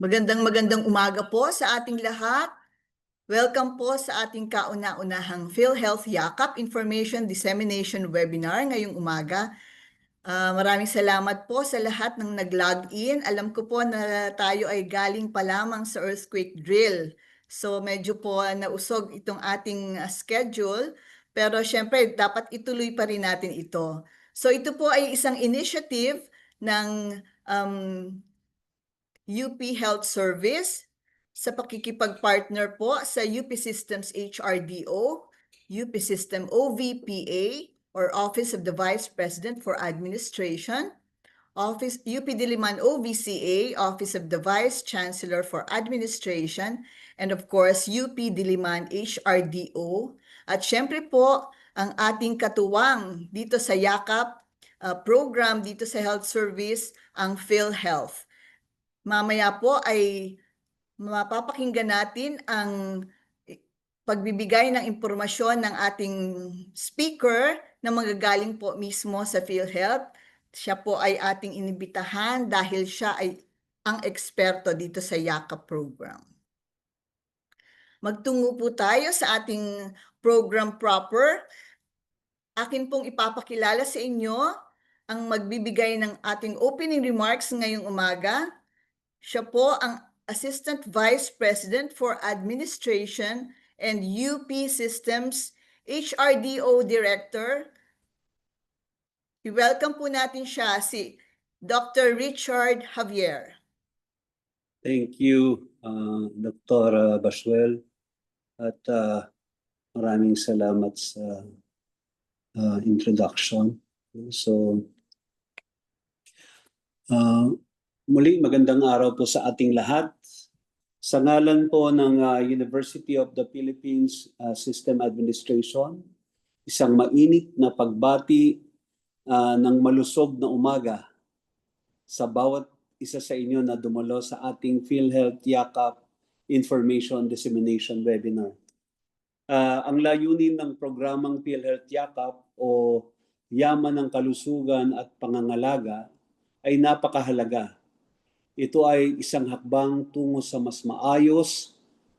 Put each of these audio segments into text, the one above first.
Magandang umaga po sa ating lahat. Welcome po sa ating kauna-unahang PhilHealth Yakap Information Dissemination Webinar ngayong umaga. Maraming salamat po sa lahat ng nag-log in. Alam ko po na tayo ay galing pa lamang sa earthquake drill. So medyo po nausog itong ating schedule. Pero syempre dapat ituloy pa rin natin ito. So ito po ay isang initiative ng UP Health Service sa pakikipag-partner po sa UP Systems HRDO, UP System OVPA or Office of the Vice President for Administration, UP Diliman OVCA, Office of the Vice Chancellor for Administration, and of course UP Diliman HRDO. At syempre po ang ating katuwang dito sa Yakap program dito sa Health Service, ang PhilHealth. Mamaya po ay mapapakinggan natin ang pagbibigay ng impormasyon ng ating speaker na manggagaling po mismo sa PhilHealth. Siya po ay ating inibitahan dahil siya ay ang eksperto dito sa Yakap program. Magtungo po tayo sa ating program proper. Akin pong ipapakilala sa inyo ang magbibigay ng ating opening remarks ngayong umaga. Siya po ang Assistant Vice President for Administration and UP Systems HRDO Director. I-welcome po natin siya, si Dr. Richard Javier. Thank you, Dr. Basuel. At maraming salamat sa introduction. So, muli, magandang araw po sa ating lahat. Sa ngalan po ng University of the Philippines System Administration, isang mainit na pagbati ng malusog na umaga sa bawat isa sa inyo na dumalo sa ating PhilHealth Yakap Information Dissemination Webinar. Ang layunin ng programang PhilHealth Yakap o Yaman ng Kalusugan at Pangangalaga ay napakahalaga. Ito ay isang hakbang tungo sa mas maayos,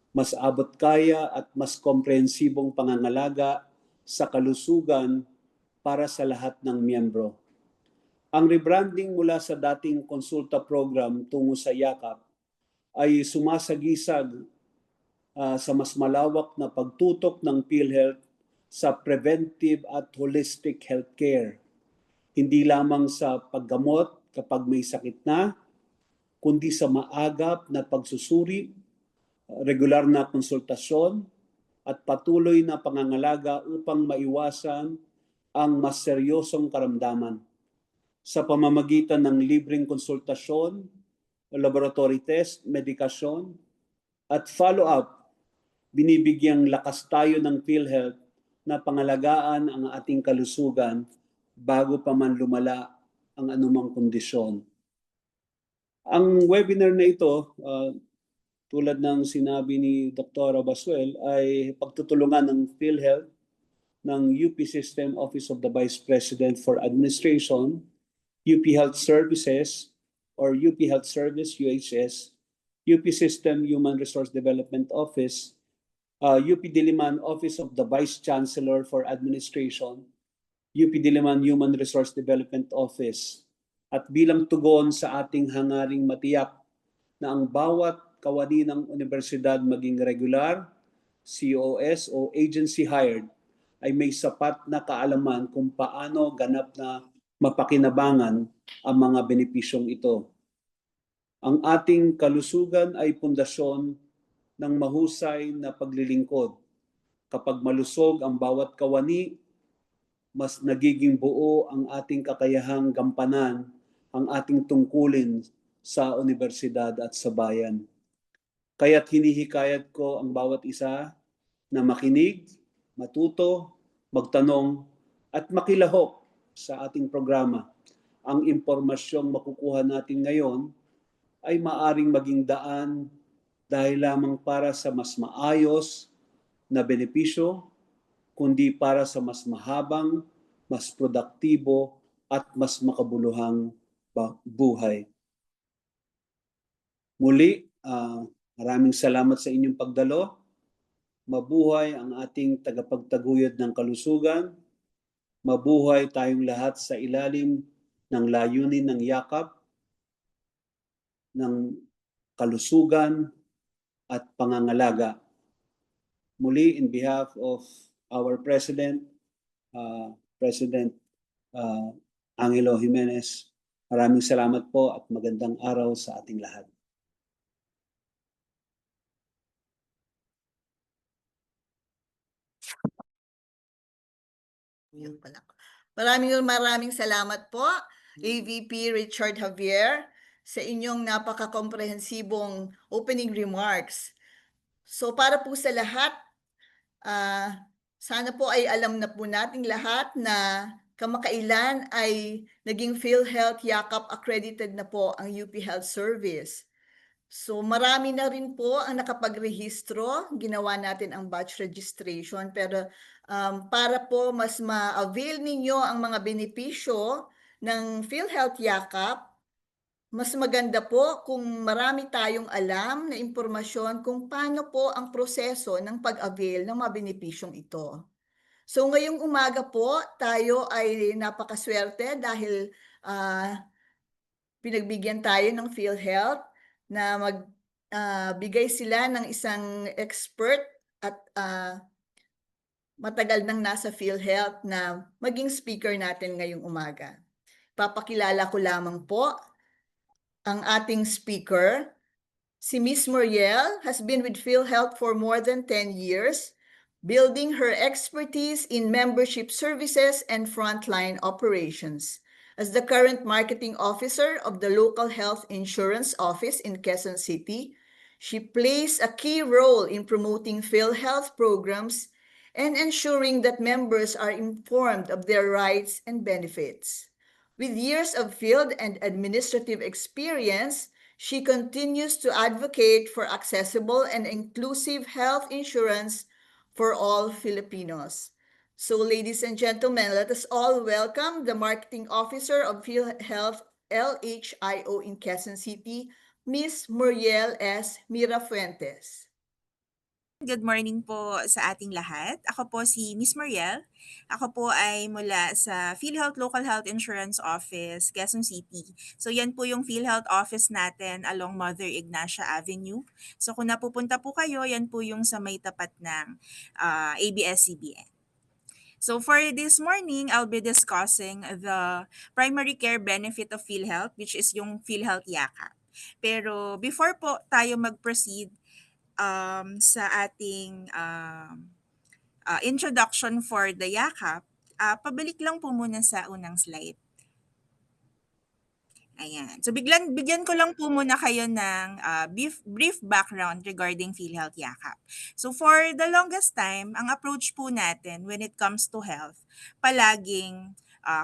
mas abot-kaya at mas komprehensibong pangangalaga sa kalusugan para sa lahat ng miyembro. Ang rebranding mula sa dating konsulta program tungo sa Yakap ay sumasagisag sa mas malawak na pagtutok ng PhilHealth sa preventive at holistic healthcare. Hindi lamang sa paggamot kapag may sakit na, kundi sa maagap na pagsusuri, regular na konsultasyon, at patuloy na pangangalaga upang maiwasan ang mas seryosong karamdaman. Sa pamamagitan ng libreng konsultasyon, laboratory test, medikasyon, at follow-up, binibigyang lakas tayo ng PhilHealth na pangalagaan ang ating kalusugan bago pa man lumala ang anumang kondisyon. Ang webinar na ito, tulad ng sinabi ni Dr. Basuel, ay pagtutulungan ng PhilHealth, ng UP System Office of the Vice President for Administration, UP Health Services or UP Health Service, UHS, UP System Human Resource Development Office, UP Diliman Office of the Vice Chancellor for Administration, UP Diliman Human Resource Development Office, at bilang tugon sa ating hangaring matiyak na ang bawat kawani ng universidad maging regular, COS o agency hired ay may sapat na kaalaman kung paano ganap na mapakinabangan ang mga benepisyong ito. Ang ating kalusugan ay pundasyon ng mahusay na paglilingkod. Kapag malusog ang bawat kawani, mas nagiging buo ang ating kakayahang gampanan ang ating tungkulin sa universidad at sa bayan. Kaya't hinihikayat ko ang bawat isa na makinig, matuto, magtanong, at makilahok sa ating programa. Ang impormasyong makukuha natin ngayon ay maaring maging daan dahil lamang para sa mas maayos na benepisyo, kundi para sa mas mahabang, mas produktibo, at mas makabuluhang buhay. Muli, Maraming salamat sa inyong pagdalo. Mabuhay ang ating tagapagtaguyod ng kalusugan. Mabuhay tayong lahat sa ilalim ng layunin ng yakap ng kalusugan at pangangalaga. Muli, in behalf of our President, President Angelo Jimenez, maraming salamat po at magandang araw sa ating lahat. Yun pala. Maraming salamat po, AVP Richard Javier, sa inyong napaka-komprehensibong opening remarks. So para po sa lahat, sana po ay alam na po nating lahat na kamakailan ay naging PhilHealth Yakap accredited na po ang UP Health Service. So marami na rin po ang nakapagrehistro, ginawa natin ang batch registration, pero para po mas ma-avail ninyo ang mga benepisyo ng PhilHealth Yakap, mas maganda po kung marami tayong alam na impormasyon kung paano po ang proseso ng pag-avail ng mga benepisyong ito. So ngayong umaga po, tayo ay napakaswerte dahil pinagbigyan tayo ng PhilHealth na magbigay sila ng isang expert at matagal nang nasa PhilHealth na maging speaker natin ngayong umaga. Papakilala ko lamang po ang ating speaker. Si Ms. Muriel has been with PhilHealth for more than 10 years, building her expertise in membership services and frontline operations. As the current marketing officer of the local health insurance office in Quezon City, she plays a key role in promoting PhilHealth programs and ensuring that members are informed of their rights and benefits. With years of field and administrative experience, she continues to advocate for accessible and inclusive health insurance for all Filipinos. So, ladies and gentlemen, let us all welcome the Marketing Officer of PhilHealth LHIO in Quezon City, Ms. Muriel S. Mirafuentes. Good morning po sa ating lahat. Ako po si Ms. Muriel. Ako po ay mula sa PhilHealth Local Health Insurance Office, Quezon City. So yan po yung PhilHealth office natin along Mother Ignacia Avenue. So kung napupunta po kayo, yan po yung sa may tapat ng ABS-CBN. So for this morning, I'll be discussing the primary care benefit of PhilHealth, which is yung PhilHealth Yakap. Pero before po tayo mag-proceed sa ating introduction for the Yakap, pabalik lang po muna sa unang slide. Ayan. So bigyan ko lang po muna kayo ng brief background regarding PhilHealth Yakap. So for the longest time, ang approach po natin when it comes to health, palaging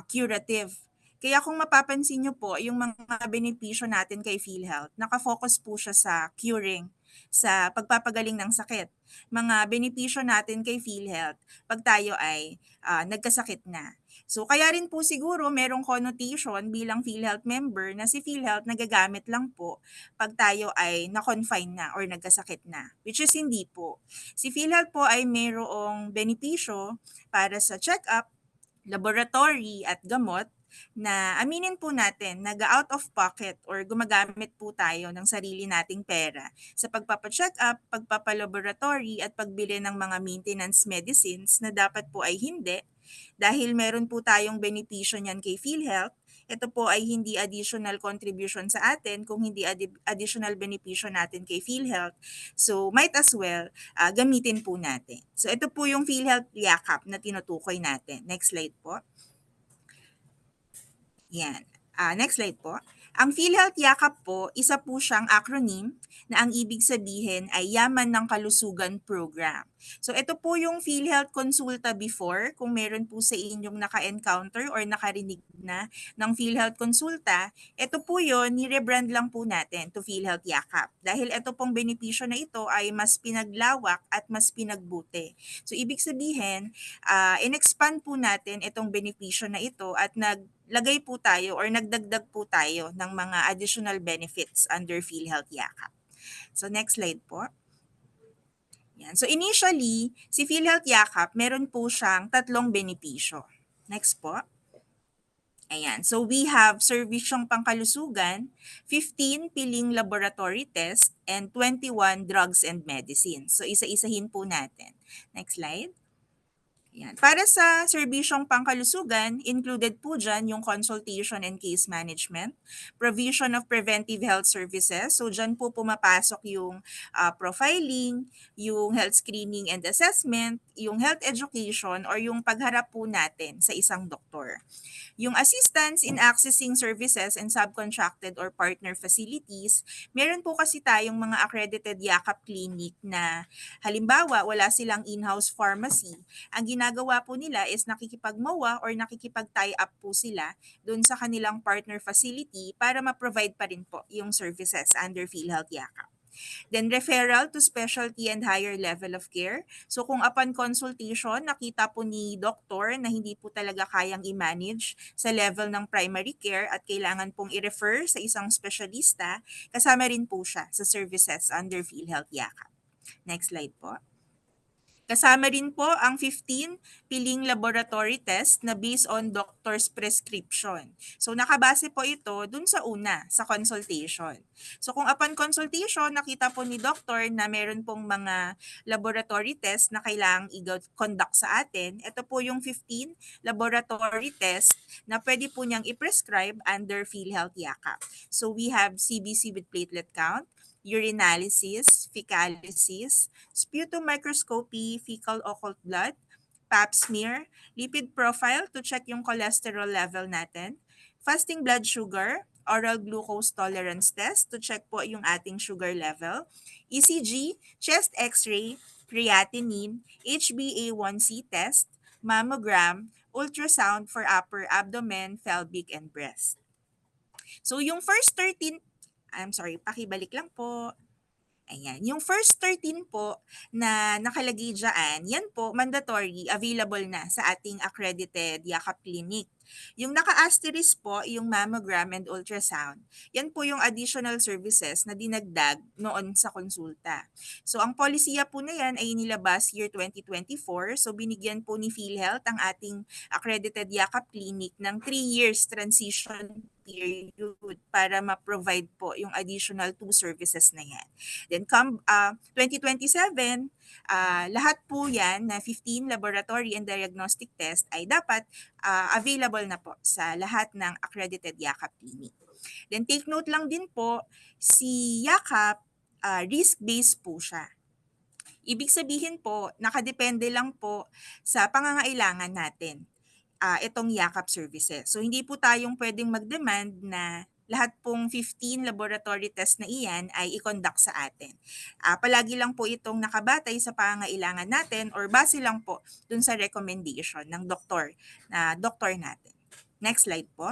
curative. Kaya kung mapapansin nyo po, yung mga benepisyo natin kay PhilHealth, nakafocus po siya sa curing, sa pagpapagaling ng sakit. Mga benepisyo natin kay PhilHealth pag tayo ay nagkasakit na. So kaya rin po siguro merong connotation bilang PhilHealth member na si PhilHealth nagagamit lang po pag tayo ay na-confine na or nagkasakit na. Which is hindi po. Si PhilHealth po ay mayroong benepisyo para sa check-up, laboratory at gamot na aminin po natin, nag-out of pocket or gumagamit po tayo ng sarili nating pera sa pagpapacheck up, pagpapalaboratory at pagbili ng mga maintenance medicines na dapat po ay hindi dahil meron po tayong benepisyo niyan kay PhilHealth. Ito po ay hindi additional contribution sa atin kung hindi additional benepisyo natin kay PhilHealth. So might as well gamitin po natin. So ito po yung PhilHealth Yakap na tinutukoy natin. Next slide po. Yan. Next slide po. Ang PhilHealth Yakap po, isa po siyang acronym na ang ibig sabihin ay Yaman ng Kalusugan Program. So ito po yung PhilHealth Consulta before, kung meron po sa inyong naka-encounter or nakarinig na ng PhilHealth Consulta, ito po yun, ni-rebrand lang po natin to PhilHealth Yakap. Dahil ito pong benepisyo na ito ay mas pinaglawak at mas pinagbuti. So ibig sabihin, in-expand po natin itong benepisyo na ito at naglagay po tayo or nagdagdag po tayo ng mga additional benefits under PhilHealth Yakap. So next slide po. Yan. So initially, si PhilHealth Yakap, meron po siyang 3 benepisyo. Next po. Ayan. So we have serbisyong pangkalusugan, 15 piling laboratory test, and 21 drugs and medicines. So isa-isahin po natin. Next slide. Yan. Para sa serbisyong pangkalusugan, included po dyan yung consultation and case management, provision of preventive health services. So dyan po pumapasok yung profiling, yung health screening and assessment, yung health education, or yung pagharap po natin sa isang doktor. Yung assistance in accessing services and subcontracted or partner facilities, meron po kasi tayong mga accredited Yakap clinic na halimbawa wala silang in-house pharmacy. Ang ginagawa po nila is nakikipag-MOA or nakikipag-tie up po sila doon sa kanilang partner facility para ma-provide pa rin po yung services under PhilHealth Yakap. Then referral to specialty and higher level of care. So kung upon consultation, nakita po ni doktor na hindi po talaga kayang i-manage sa level ng primary care at kailangan pong i-refer sa isang specialista, kasama rin po siya sa services under PhilHealth Yakap. Next slide po. Kasama rin po ang 15 piling laboratory test na based on doctor's prescription. So nakabase po ito dun sa una, sa consultation. So kung upon consultation, nakita po ni doctor na meron pong mga laboratory test na kailangang i-conduct sa atin, ito po yung 15 laboratory test na pwede po niyang i-prescribe under PhilHealth Yakap. So we have CBC with platelet count, urinalysis, fecalysis, sputum microscopy, fecal occult blood, pap smear, lipid profile to check yung cholesterol level natin, fasting blood sugar, oral glucose tolerance test to check po yung ating sugar level, ECG, chest x-ray, creatinine, HbA1c test, mammogram, ultrasound for upper abdomen, pelvic, and breast. So yung first 13, pakibalik lang po. Ayan. Yung first 13 po na nakalagay dyan, yan po mandatory, available na sa ating accredited Yakap Clinic. Yung naka-asterisk po, yung mammogram and ultrasound, yan po yung additional services na dinagdag noon sa konsulta. So ang polisiya po na yan ay nilabas year 2024. So binigyan po ni PhilHealth ang ating accredited Yakap Clinic ng 3 years transition period para ma-provide po yung additional 2 services na yan. Then come 2027, lahat po yan na 15 laboratory and diagnostic test ay dapat available na po sa lahat ng accredited Yakap Clinic. Then take note lang din po, si Yakap risk-based po siya. Ibig sabihin po, nakadepende lang po sa pangangailangan natin itong Yakap services. So hindi po tayong pwedeng mag-demand na lahat pong 15 laboratory test na iyan ay i-conduct sa atin. Palagi lang po itong nakabatay sa pangangailangan natin or base lang po dun sa recommendation ng doktor natin. Next slide po.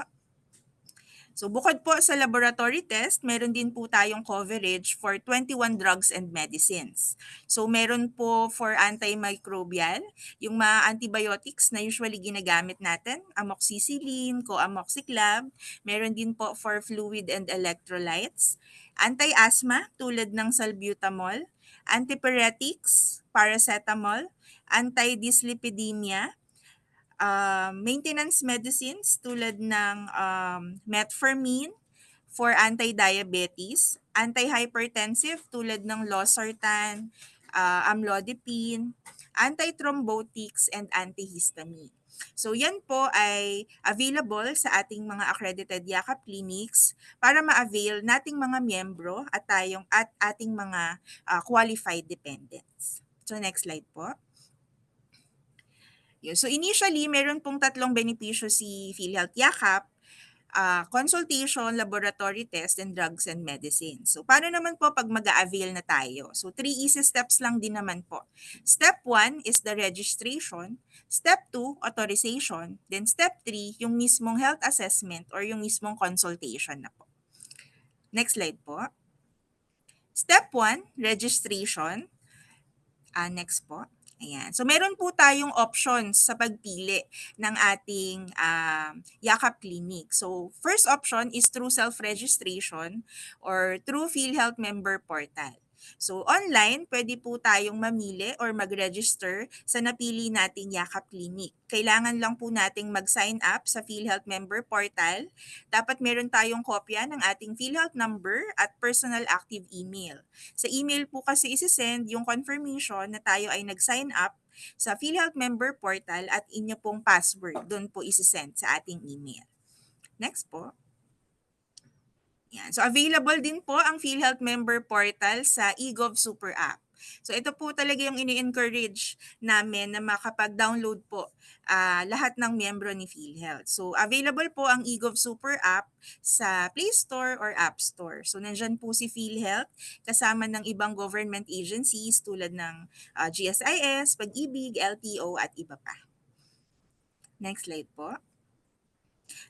So bukod po sa laboratory test, meron din po tayong coverage for 21 drugs and medicines. So meron po for antimicrobial, yung mga antibiotics na usually ginagamit natin, amoxicillin, coamoxiclav. Meron din po for fluid and electrolytes. Anti-asthma tulad ng salbutamol, antipyretics, paracetamol, anti-dyslipidemia, maintenance medicines tulad ng metformin for anti-diabetes, anti-hypertensive tulad ng losartan, amlodipine, antithrombotics, and antihistamine. So yan po ay available sa ating mga accredited Yakap clinics para ma-avail nating mga miyembro at ating mga qualified dependents. So next slide po. So initially, meron pong 3 benepisyo si PhilHealth Yakap, consultation, laboratory test, and drugs and medicines. So paano naman po pag mag-a-avail na tayo? So 3 easy steps lang din naman po. Step 1 is the registration. Step 2, authorization. Then step 3, yung mismong health assessment or yung mismong consultation na po. Next slide po. Step 1, registration. Next po. Ayan. So meron po tayong options sa pagpili ng ating Yakap Clinic. So first option is through self-registration or through PhilHealth member portal. So online, pwede po tayong mamili or mag-register sa napili nating Yakap Clinic. Kailangan lang po nating mag-sign up sa PhilHealth member portal. Dapat meron tayong kopya ng ating PhilHealth number at personal active email. Sa email po kasi isi-send yung confirmation na tayo ay nag-sign up sa PhilHealth member portal at inyo pong password doon po isi-send sa ating email. Next po. Yan. So available din po ang PhilHealth member portal sa eGov Super App. So ito po talaga yung ini-encourage namin na makapag-download po lahat ng miyembro ni PhilHealth. So available po ang eGov Super App sa Play Store or App Store. So nandyan po si PhilHealth kasama ng ibang government agencies tulad ng GSIS, Pag-ibig, LTO at iba pa. Next slide po.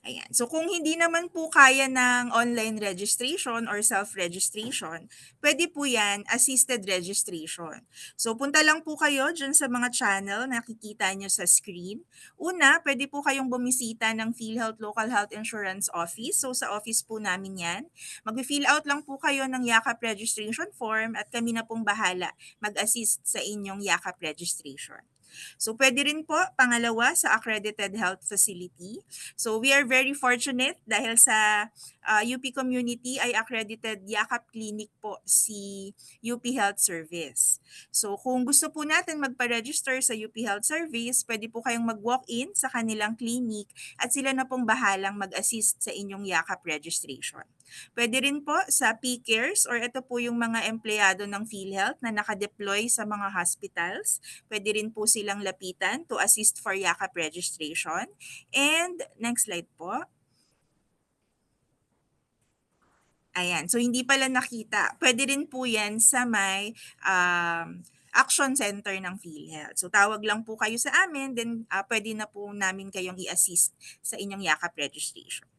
Ayan. So kung hindi naman po kaya ng online registration or self-registration, pwede po yan assisted registration. So punta lang po kayo dyan sa mga channel na nakikita nyo sa screen. Una, pwede po kayong bumisita ng PhilHealth Local Health Insurance Office. So sa office po namin yan. Mag-fill out lang po kayo ng Yakap registration form at kami na pong bahala mag-assist sa inyong Yakap registration. So pwede rin po pangalawa sa accredited health facility. So we are very fortunate dahil sa UP community ay accredited Yakap Clinic po si UP Health Service. So kung gusto po natin magpa-register sa UP Health Service, pwede po kayong mag-walk-in sa kanilang clinic at sila na pong bahalang mag-assist sa inyong Yakap registration. Pwede rin po sa PCares or ito po yung mga empleyado ng PhilHealth na nakadeploy sa mga hospitals. Pwede rin po silang lapitan to assist for Yakap registration. And next slide po. Ayan, so hindi pala nakita. Pwede rin po yan sa may action center ng PhilHealth. So tawag lang po kayo sa amin, then pwede na po namin kayong i-assist sa inyong Yakap registration.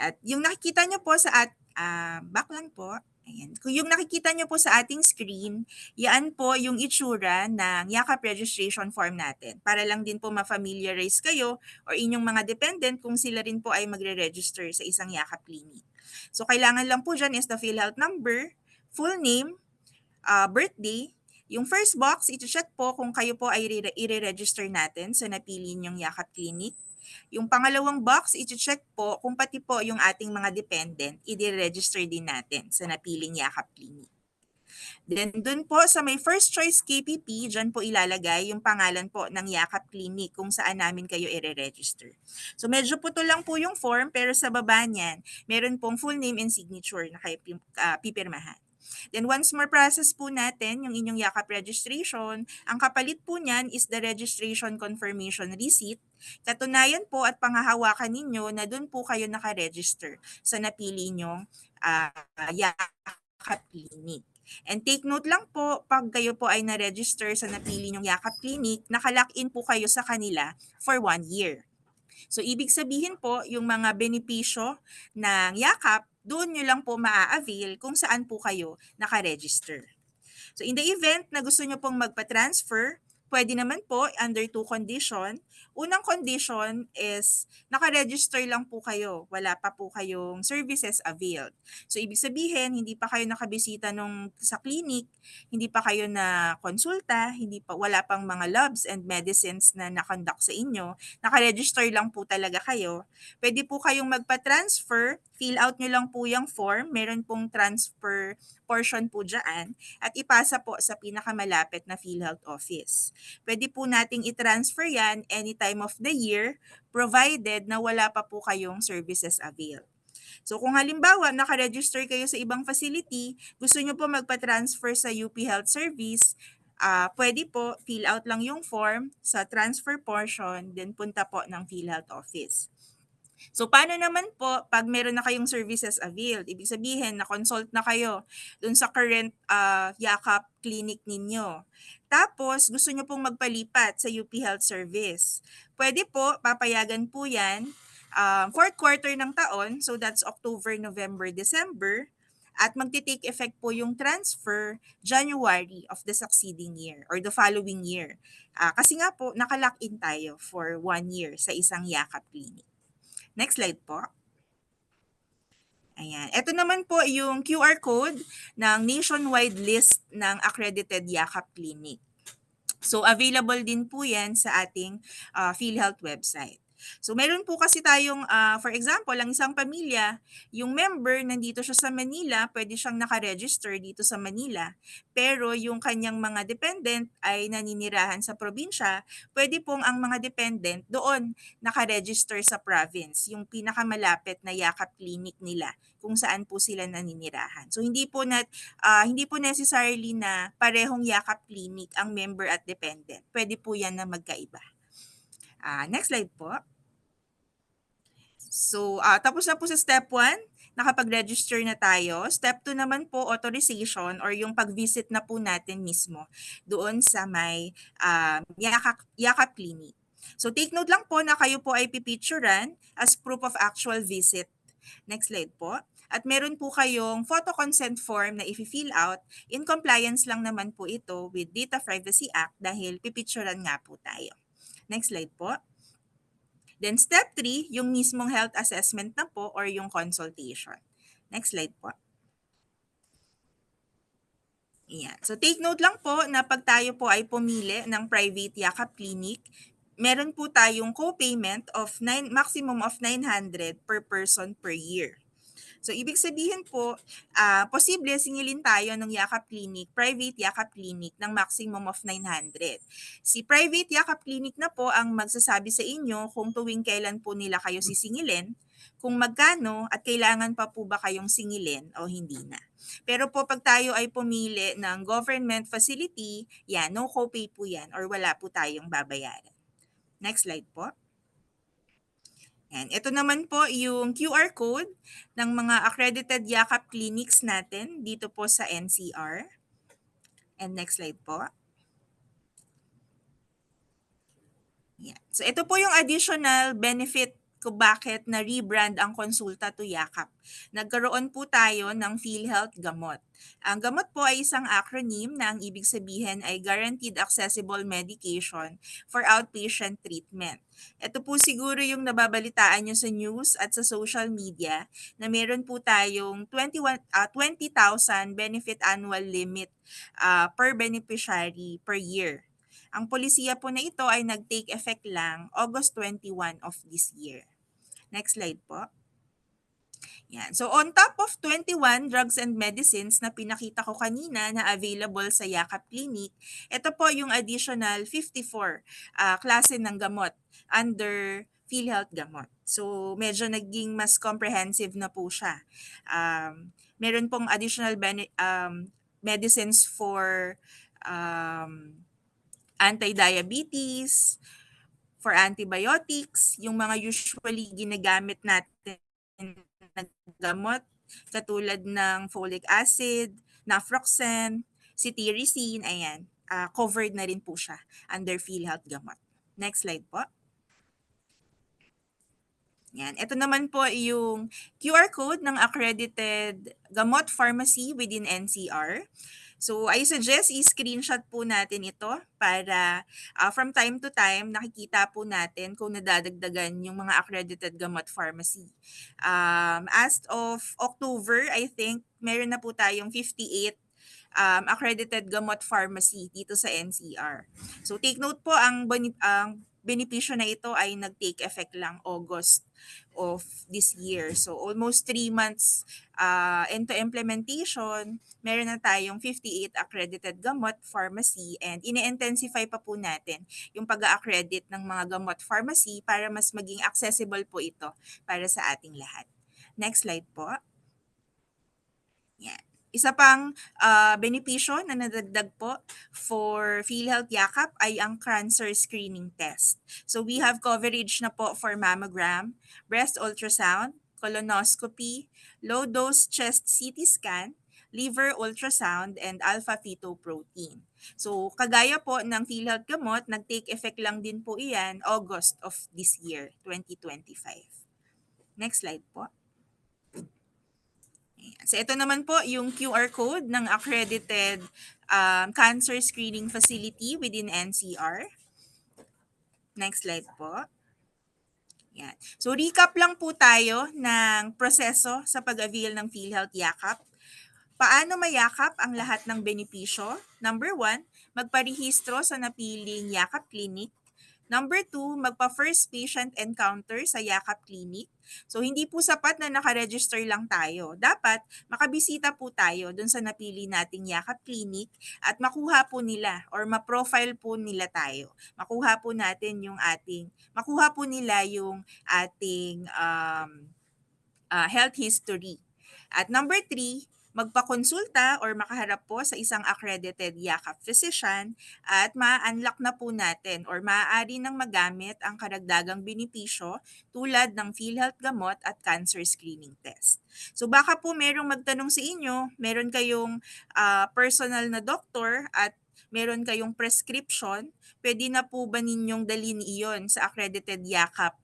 At yung nakikita nyo po sa back lang po. Ayan. Kung yung nakikita nyo po sa ating screen, yan po yung itsura ng Yakap registration form natin. Para lang din po ma-familiarize kayo or inyong mga dependent kung sila rin po ay magre-register sa isang Yakap Clinic. So kailangan lang po dyan is the PhilHealth number, full name, birthday. Yung first box, iti-check po kung kayo po ay i-register natin sa napili nyong Yakap Clinic. Yung pangalawang box, iti-check po kung pati po yung ating mga dependent, i-register din natin sa napiling Yakap Clinic. Then dun po sa may first choice KPP, dyan po ilalagay yung pangalan po ng Yakap Clinic kung saan namin kayo i-register. So medyo puto lang po yung form pero sa baba niyan, meron pong full name and signature na kayo pipirmahan. Then once more process po natin yung inyong Yakap registration, ang kapalit po niyan is the registration confirmation receipt. Katunayan po at panghahawakan ninyo na doon po kayo nakaregister sa napili nyong Yakap Clinic. And take note lang po, pag kayo po ay na-register sa napili nyong Yakap Clinic, nakalock-in po kayo sa kanila for 1 year. So ibig sabihin po, yung mga benepisyo ng Yakap, doon nyo lang po maa-avail kung saan po kayo naka-register. So in the event na gusto nyo pong magpa-transfer, pwede naman po under 2 condition. Unang condition is naka-register lang po kayo. Wala pa po kayong services availed. So ibig sabihin, hindi pa kayo nakabisita sa clinic, hindi pa kayo na konsulta, wala pang mga labs and medicines na na-conduct sa inyo. Naka-register lang po talaga kayo. Pwede po kayong magpa-transfer, fill out nyo lang po yung form, meron pong transfer portion po dyan at ipasa po sa pinakamalapit na PhilHealth office. Pwede po nating i-transfer yan anytime of the year provided na wala pa po kayong services availed. So kung halimbawa naka-register kayo sa ibang facility, gusto nyo po magpa-transfer sa UP Health Service, pwede po fill out lang yung form sa transfer portion, then punta po ng PhilHealth office. So paano naman po pag meron na kayong services availed? Ibig sabihin, na-consult na kayo dun sa current Yakap clinic ninyo. Tapos, gusto nyo pong magpalipat sa UP Health Service. Pwede po, papayagan po yan, 4th quarter ng taon, so that's October, November, December, At magti-take effect po yung transfer January of the succeeding year or the following year. Kasi nga po, nakalock in tayo for 1 year sa isang Yakap Clinic. Next slide po. Ayan. Ito naman po yung QR code ng nationwide list ng accredited Yakap Clinic. So available din po yan sa ating PhilHealth website. So meron po kasi tayong, for example, ang isang pamilya, yung member nandito siya sa Manila, pwede siyang nakaregister dito sa Manila. Pero yung kanyang mga dependent ay naninirahan sa probinsya, pwede pong ang mga dependent doon nakaregister sa province, yung pinakamalapit na Yakap Clinic nila kung saan po sila naninirahan. So hindi po necessarily na parehong Yakap Clinic ang member at dependent. Pwede po yan na magkaiba. Next slide po. So, tapos na po sa step 1, nakapag-register na tayo. Step 2 naman po, authorization or yung pag-visit na po natin mismo doon sa may Yakap Clinic. So, take note lang po na kayo po ay pipicturan as proof of actual visit. Next slide po. At meron po kayong photo consent form na i-fill out. In compliance lang naman po ito with Data Privacy Act dahil pipicturan nga po tayo. Next slide po. Then step 3, yung mismong health assessment na po or yung consultation. Next slide po. Ayan. So take note lang po na pag tayo po ay pumili ng private Yakap Clinic, meron po tayong co-payment of maximum of 900 per person per year. So, ibig sabihin po, posible singilin tayo ng Yakap Clinic, private Yakap Clinic ng maximum of 900. Si private Yakap Clinic na po ang magsasabi sa inyo kung tuwing kailan po nila kayo sisingilin, kung magkano at kailangan pa po ba kayong singilin o hindi na. Pero po pag tayo ay pumili ng government facility, yan, no copay po yan or wala po tayong babayaran. Next slide po. And ito naman po yung QR code ng mga accredited Yakap clinics natin dito po sa NCR. And next slide po. Yeah. So ito po yung additional benefit kung bakit na-rebrand ang Konsulta to Yakap. Nagkaroon po tayo ng PhilHealth Gamot. Ang gamot po ay isang acronym na ang ibig sabihin ay Guaranteed Accessible Medication for Outpatient Treatment. Ito po siguro yung nababalitaan nyo sa news at sa social media na meron po tayong 20,000 benefit annual limit per beneficiary per year. Ang polisiya po na ito ay nag-take effect lang August 21 of this year. Next slide po. Yan. So on top of 21 drugs and medicines na pinakita ko kanina na available sa Yakap Clinic, ito po yung additional 54 klase ng gamot under PhilHealth Gamot. So medyo naging mas comprehensive na po siya. Meron pong additional medicines for anti-diabetes, for antibiotics, yung mga usually ginagamit natin na gamot katulad ng folic acid, naproxen, cetirizine, ayan, covered na rin po siya under PhilHealth Gamot. Next slide po. Yan. Ito naman po yung QR code ng accredited Gamot Pharmacy within NCR. So I suggest i-screenshot po natin ito para from time to time nakikita po natin kung nadadagdagan yung mga accredited Gamot Pharmacy. As of October, I think meron na po tayong 58 accredited Gamot Pharmacy dito sa NCR. So take note po ang benepisyo na ito ay nag-take effect lang August of this year. So almost 3 months into implementation, meron na tayong 58 accredited gamot pharmacy and ine-intensify pa po natin yung pag-accredit ng mga gamot pharmacy para mas maging accessible po ito para sa ating lahat. Next slide po. Yan. Isa pang benepisyo na nadagdag po for PhilHealth Yakap ay ang cancer screening test. So we have coverage na po for mammogram, breast ultrasound, colonoscopy, low-dose chest CT scan, liver ultrasound, and alpha-fetoprotein. So kagaya po ng PhilHealth Gamot, nag-take effect lang din po iyan August of this year, 2025. Next slide po. So ito naman po yung QR code ng accredited cancer screening facility within NCR. Next slide po. Yan. So recap lang po tayo ng proseso sa pag-avail ng PhilHealth Yakap. Paano mayakap ang lahat ng benepisyo? Number 1, magparehistro sa napiling Yakap Clinic. Number 2, magpa-first patient encounter sa Yakap Clinic. So hindi po sapat na nakaregister lang tayo. Dapat makabisita po tayo dun sa napili nating Yakap Clinic at makuha po nila or ma-profile po nila tayo. Makuha po nila yung ating health history. At number 3, magpakonsulta or makaharap po sa isang accredited Yakap physician at ma-unlock na po natin or maaari nang magamit ang karagdagang benepisyo tulad ng PhilHealth gamot at cancer screening test. So baka po merong magtanong sa inyo, meron kayong personal na doktor at meron kayong prescription, pwede na po ba ninyong dalhin iyon sa accredited Yakap,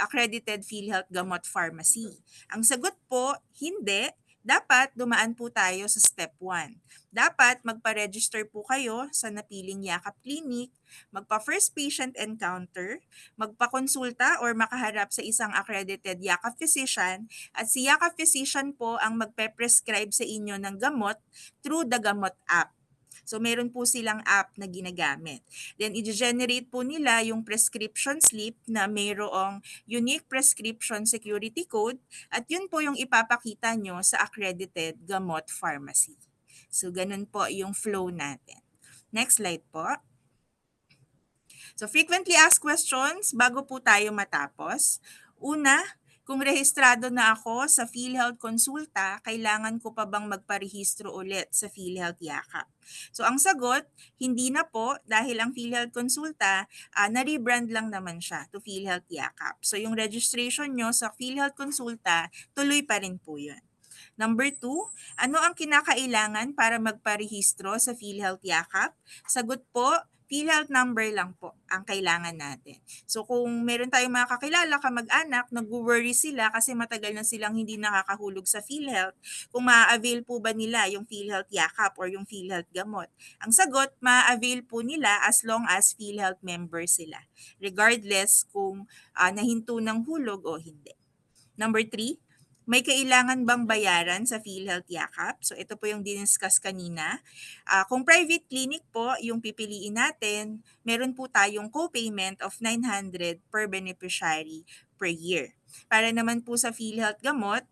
accredited PhilHealth Gamot Pharmacy? Ang sagot po, hindi. Dapat dumaan po tayo sa step 1. Dapat magpa-register po kayo sa napiling Yakap Clinic, magpa-first patient encounter, magpa-konsulta or makaharap sa isang accredited Yakap physician at si Yakap physician po ang magpe-prescribe sa inyo ng gamot through the Gamot app. So meron po silang app na ginagamit. Then i-generate po nila yung prescription slip na mayroong unique prescription security code at yun po yung ipapakita nyo sa accredited gamot pharmacy. So ganun po yung flow natin. Next slide po. So frequently asked questions bago po tayo matapos. Una, kung rehistrado na ako sa PhilHealth Konsulta, kailangan ko pa bang magparehistro ulit sa PhilHealth Yakap? So ang sagot, hindi na po dahil ang PhilHealth Konsulta, na-rebrand lang naman siya to PhilHealth Yakap. So yung registration nyo sa PhilHealth Konsulta, tuloy pa rin po yun. Number 2, ano ang kinakailangan para magparehistro sa PhilHealth Yakap? Sagot po, PhilHealth number lang po ang kailangan natin. So kung meron tayong mga kakilala, kamag-anak, nag-worry sila kasi matagal na silang hindi nakakahulog sa PhilHealth, kung ma-avail po ba nila yung PhilHealth Yakap or yung PhilHealth Gamot? Ang sagot, ma-avail po nila as long as PhilHealth member sila, regardless kung nahinto ng hulog o hindi. Number 3, may kailangan bang bayaran sa PhilHealth Yakap? So ito po yung diniscuss kanina. Kung private clinic po yung pipiliin natin, meron po tayong co-payment of 900 per beneficiary per year. Para naman po sa PhilHealth Gamot,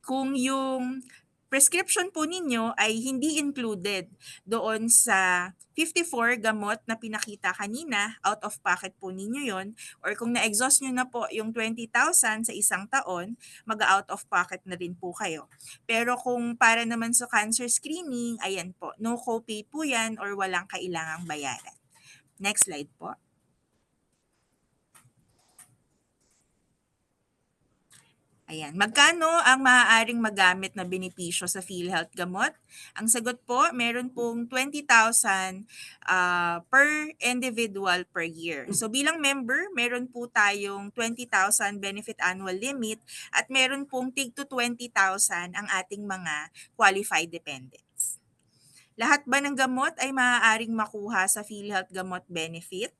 kung yung prescription po ninyo ay hindi included doon sa 54 gamot na pinakita kanina, out of pocket po ninyo yon, or kung na-exhaust nyo na po yung 20,000 sa isang taon, mag-out of pocket na rin po kayo. Pero kung para naman sa cancer screening, ayan po, no copay po yan or walang kailangang bayaran. Next slide po. Ayan, magkano ang maaaring magamit na benepisyo sa PhilHealth Gamot? Ang sagot po, meron pong 20,000 per individual per year. So bilang member, meron po tayong 20,000 benefit annual limit at meron pong tig to 20,000 ang ating mga qualified dependents. Lahat ba ng gamot ay maaaring makuha sa PhilHealth Gamot benefit?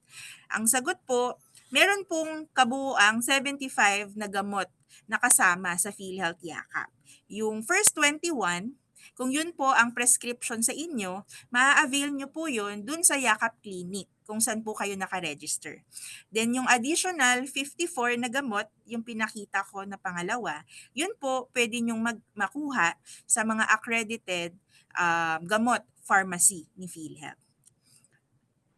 Ang sagot po, meron pong kabuuang 75 na gamot na kasama sa PhilHealth Yakap. Yung first 21, kung yun po ang prescription sa inyo, maa-avail nyo po yun dun sa Yakap Clinic kung saan po kayo nakaregister. Then yung additional 54 na gamot, yung pinakita ko na pangalawa, yun po pwede nyong makuha sa mga accredited gamot pharmacy ni PhilHealth.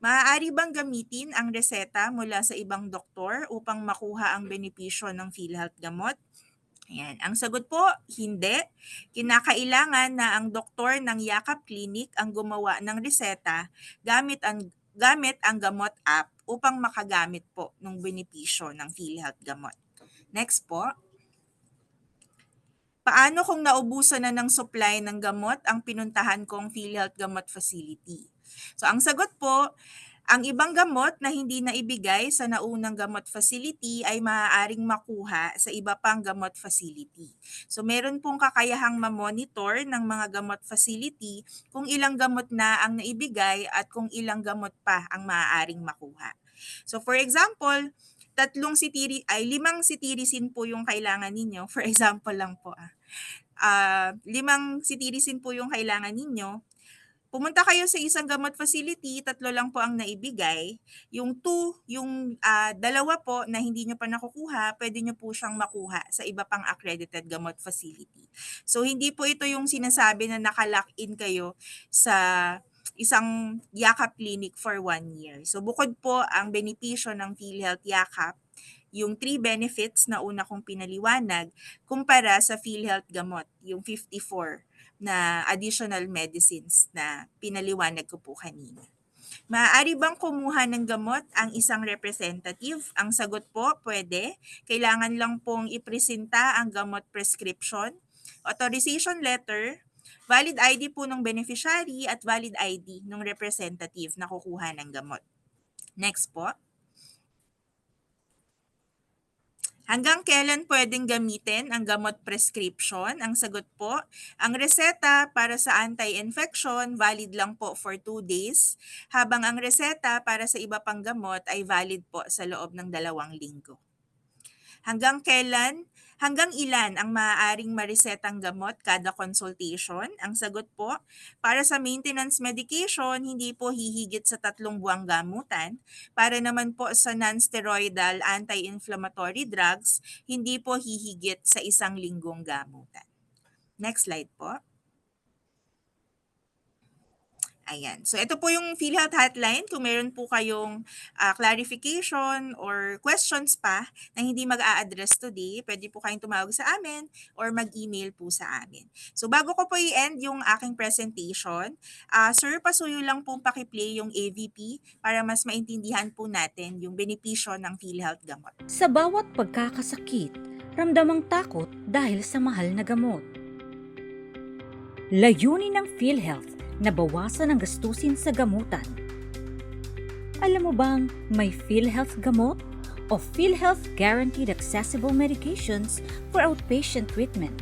Maaari bang gamitin ang reseta mula sa ibang doktor upang makuha ang benepisyo ng PhilHealth Gamot? Ayan. Ang sagot po, hindi. Kinakailangan na ang doktor ng Yakap Clinic ang gumawa ng reseta gamit ang Gamot app upang makagamit po ng benepisyo ng PhilHealth Gamot. Next po. Paano kung naubusan na ng supply ng gamot ang pinuntahan kong PhilHealth Gamot Facility? So ang sagot po, Ang ibang gamot na hindi naibigay sa naunang gamot facility ay maaaring makuha sa iba pang gamot facility. So meron pong kakayahang ma-monitor ng mga gamot facility kung ilang gamot na ang naibigay at kung ilang gamot pa ang maaaring makuha. So for example, 5 cetirizine po yung kailangan ninyo. For example lang po. 5 cetirizine po yung kailangan ninyo. Pumunta kayo sa isang gamot facility, 3 lang po ang naibigay. Yung 2, dalawa po na hindi nyo pa nakukuha, pwede nyo po siyang makuha sa iba pang accredited gamot facility. So hindi po ito yung sinasabi na naka-lock in kayo sa isang Yakap clinic for 1 year. So bukod po ang benepisyo ng PhilHealth Yakap, yung 3 benefits na una kong pinaliwanag kumpara sa PhilHealth gamot, yung 54 na additional medicines na pinaliwanag ko po kanina. Maaari bang kumuha ng gamot ang isang representative? Ang sagot po, pwede. Kailangan lang pong ipresenta ang gamot prescription, authorization letter, valid ID po ng beneficiary at valid ID ng representative na kukuha ng gamot. Next po. Hanggang kailan pwedeng gamitin ang gamot prescription? Ang sagot po, ang reseta para sa anti-infection valid lang po for 2 days, habang ang reseta para sa iba pang gamot ay valid po sa loob ng 2 linggo. Hanggang kailan? Hanggang ilan ang maaaring marisetang gamot kada consultation? Ang sagot po, para sa maintenance medication, hindi po hihigit sa 3 buwang gamutan. Para naman po sa non-steroidal anti-inflammatory drugs, hindi po hihigit sa 1 linggong gamutan. Next slide po. Ayan. So ito po yung PhilHealth hotline. Kung meron po kayong clarification or questions pa na hindi mag-a-address today, pwede po kayong tumawag sa amin or mag-email po sa amin. So bago ko po i-end yung aking presentation, sir, pasuyo lang po pakiplay yung AVP para mas maintindihan po natin yung benepisyo ng PhilHealth gamot. Sa bawat pagkakasakit, ramdam ang takot dahil sa mahal na gamot. Layunin ng PhilHealth na bawasan ang gastusin sa gamutan. Alam mo bang may PhilHealth gamot o PhilHealth Guaranteed Accessible Medications for Outpatient Treatment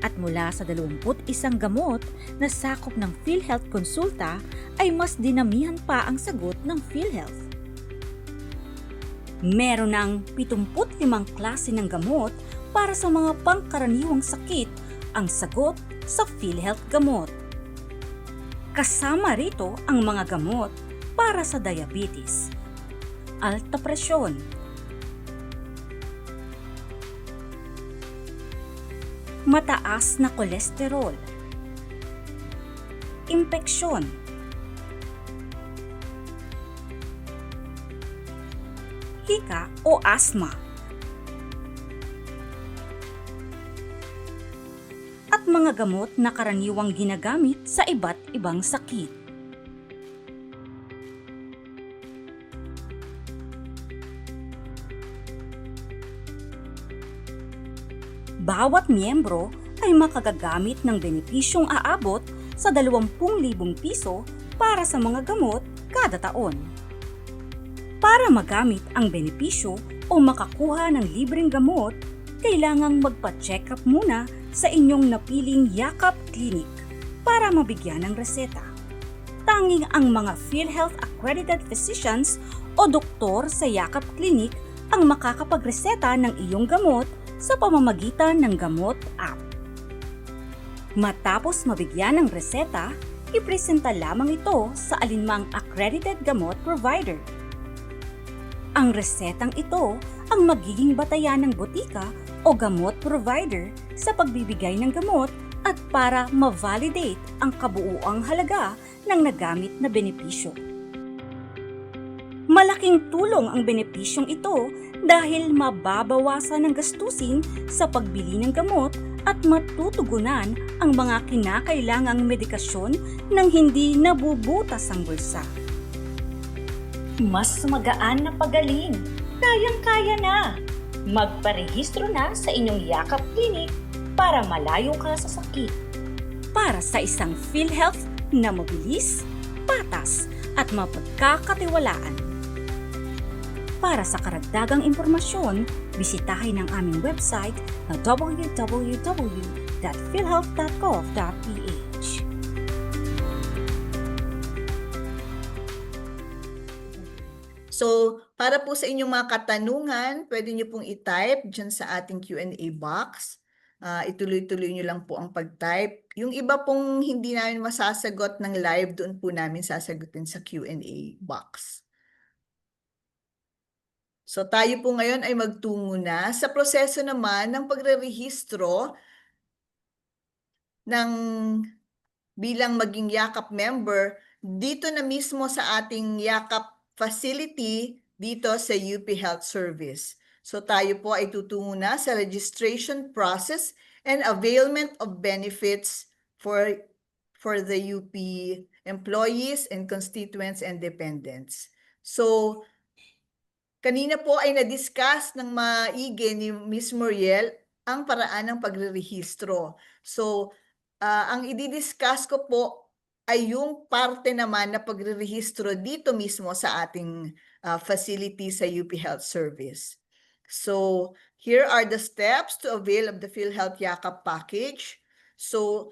at mula sa 21 gamot na sakop ng PhilHealth Konsulta ay mas dinamihan pa ang sagot ng PhilHealth. Meron ng 75 klase ng gamot para sa mga pangkaraniwang sakit ang sagot sa PhilHealth gamot. Kasama rito ang mga gamot para sa diabetes, alta presyon, mataas na kolesterol, impeksyon, hika o asthma, at mga gamot na karaniwang ginagamit sa iba't ibang sakit. Bawat miyembro ay makagagamit ng benepisyong aabot sa 20,000 piso para sa mga gamot kada taon. Para magamit ang benepisyo o makakuha ng libreng gamot, kailangang magpa-check up muna sa inyong napiling Yakap Clinic para mabigyan ng reseta. Tanging ang mga PhilHealth accredited physicians o doktor sa Yakap Clinic ang makakapagreseta ng iyong gamot sa pamamagitan ng Gamot App. Matapos mabigyan ng reseta, ipresenta lamang ito sa alinmang accredited gamot provider. Ang resetang ito ang magiging batayan ng botika o gamot provider sa pagbibigay ng gamot at para ma-validate ang kabuuang halaga ng nagamit na benepisyo. Malaking tulong ang benepisyong ito dahil mababawasan ang gastusin sa pagbili ng gamot at matutugunan ang mga kinakailangang medikasyon nang hindi nabubutas ang bulsa. Mas magaan na pagaling, kayang-kaya na! Magparehistro na sa inyong Yakap Clinic para malayo ka sa sakit. Para sa isang PhilHealth na mabilis, patas at mapagkakatiwalaan. Para sa karagdagang impormasyon, bisitahin ang aming website na www.philhealth.gov.ph. So, para po sa inyong mga katanungan, pwede nyo pong i-type dyan sa ating Q&A box. Ituloy-tuloy nyo lang po ang pag-type. Yung iba pong hindi namin masasagot ng live, doon po namin sasagutin sa Q&A box. So, tayo po ngayon ay magtungo na sa proseso naman ng pagre-rehistro ng bilang maging Yakap member dito na mismo sa ating Yakap facility dito sa UP Health Service. So tayo po ay tutungo na sa registration process and availment of benefits for the UP employees and constituents and dependents. So kanina po ay na-discuss ng maigi ni Ms. Muriel ang paraan ng pagre-rehistro. So ang i-discuss ko po ay yung parte naman na pagre-rehistro dito mismo sa ating facility sa UP Health Service. So, here are the steps to avail of the PhilHealth Yakap package. So,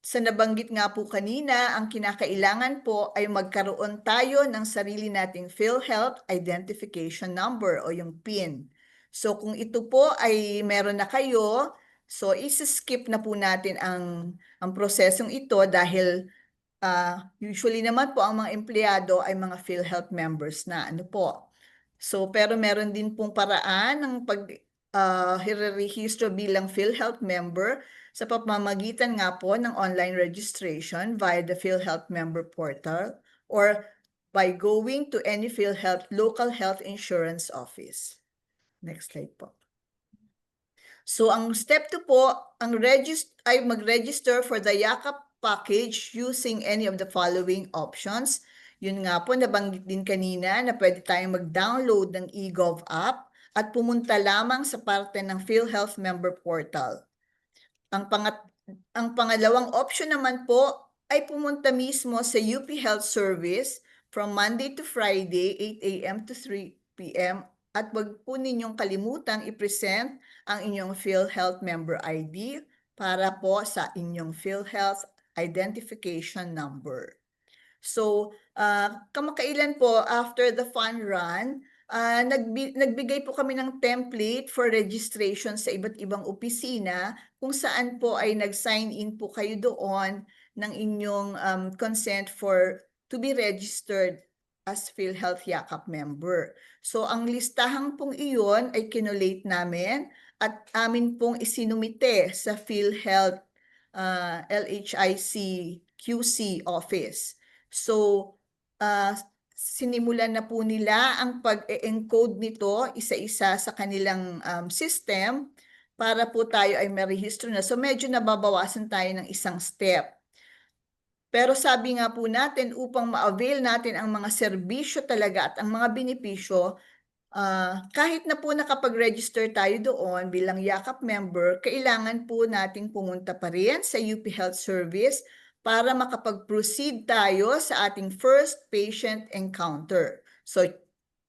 sa nabanggit nga po kanina, ang kinakailangan po ay magkaroon tayo ng sarili nating PhilHealth Identification Number o yung PIN. So, kung ito po ay meron na kayo, so isi-skip na po natin ang prosesong ito dahil usually naman po ang mga empleyado ay mga PhilHealth members na ano po. So pero meron din pong paraan ng pag-rehistro bilang PhilHealth member sa pamamagitan nga po ng online registration via the PhilHealth member portal or by going to any PhilHealth local health insurance office. Next slide po. So ang step 2 po, ay mag-register for the Yakap package using any of the following options. Yun nga po, nabanggit din kanina na pwede tayong mag-download ng eGov app at pumunta lamang sa parte ng PhilHealth member portal. Ang pangalawang option naman po ay pumunta mismo sa UP Health Service from Monday to Friday, 8 a.m. to 3 p.m. At wag po ninyong kalimutang i-present ang inyong PhilHealth member ID para po sa inyong PhilHealth identification number. So, kamakailan po after the fun run, nagbigay po kami ng template for registration sa iba't ibang opisina kung saan po ay nag-sign in po kayo doon ng inyong consent to be registered as PhilHealth Yakap member. So ang listahan pong iyon ay kinolate namin at amin pong isinumite sa PhilHealth LHIC QC office. So sinimulan na po nila ang pag-encode nito isa-isa sa kanilang system para po tayo ay marehistro na. So medyo nababawasan tayo ng isang step. Pero sabi nga po natin, upang ma-avail natin ang mga serbisyo talaga at ang mga benepisyo, kahit na po nakapag-register tayo doon bilang Yakap member, kailangan po nating pumunta pa rin sa UP Health Service para makapag-proceed tayo sa ating first patient encounter. So,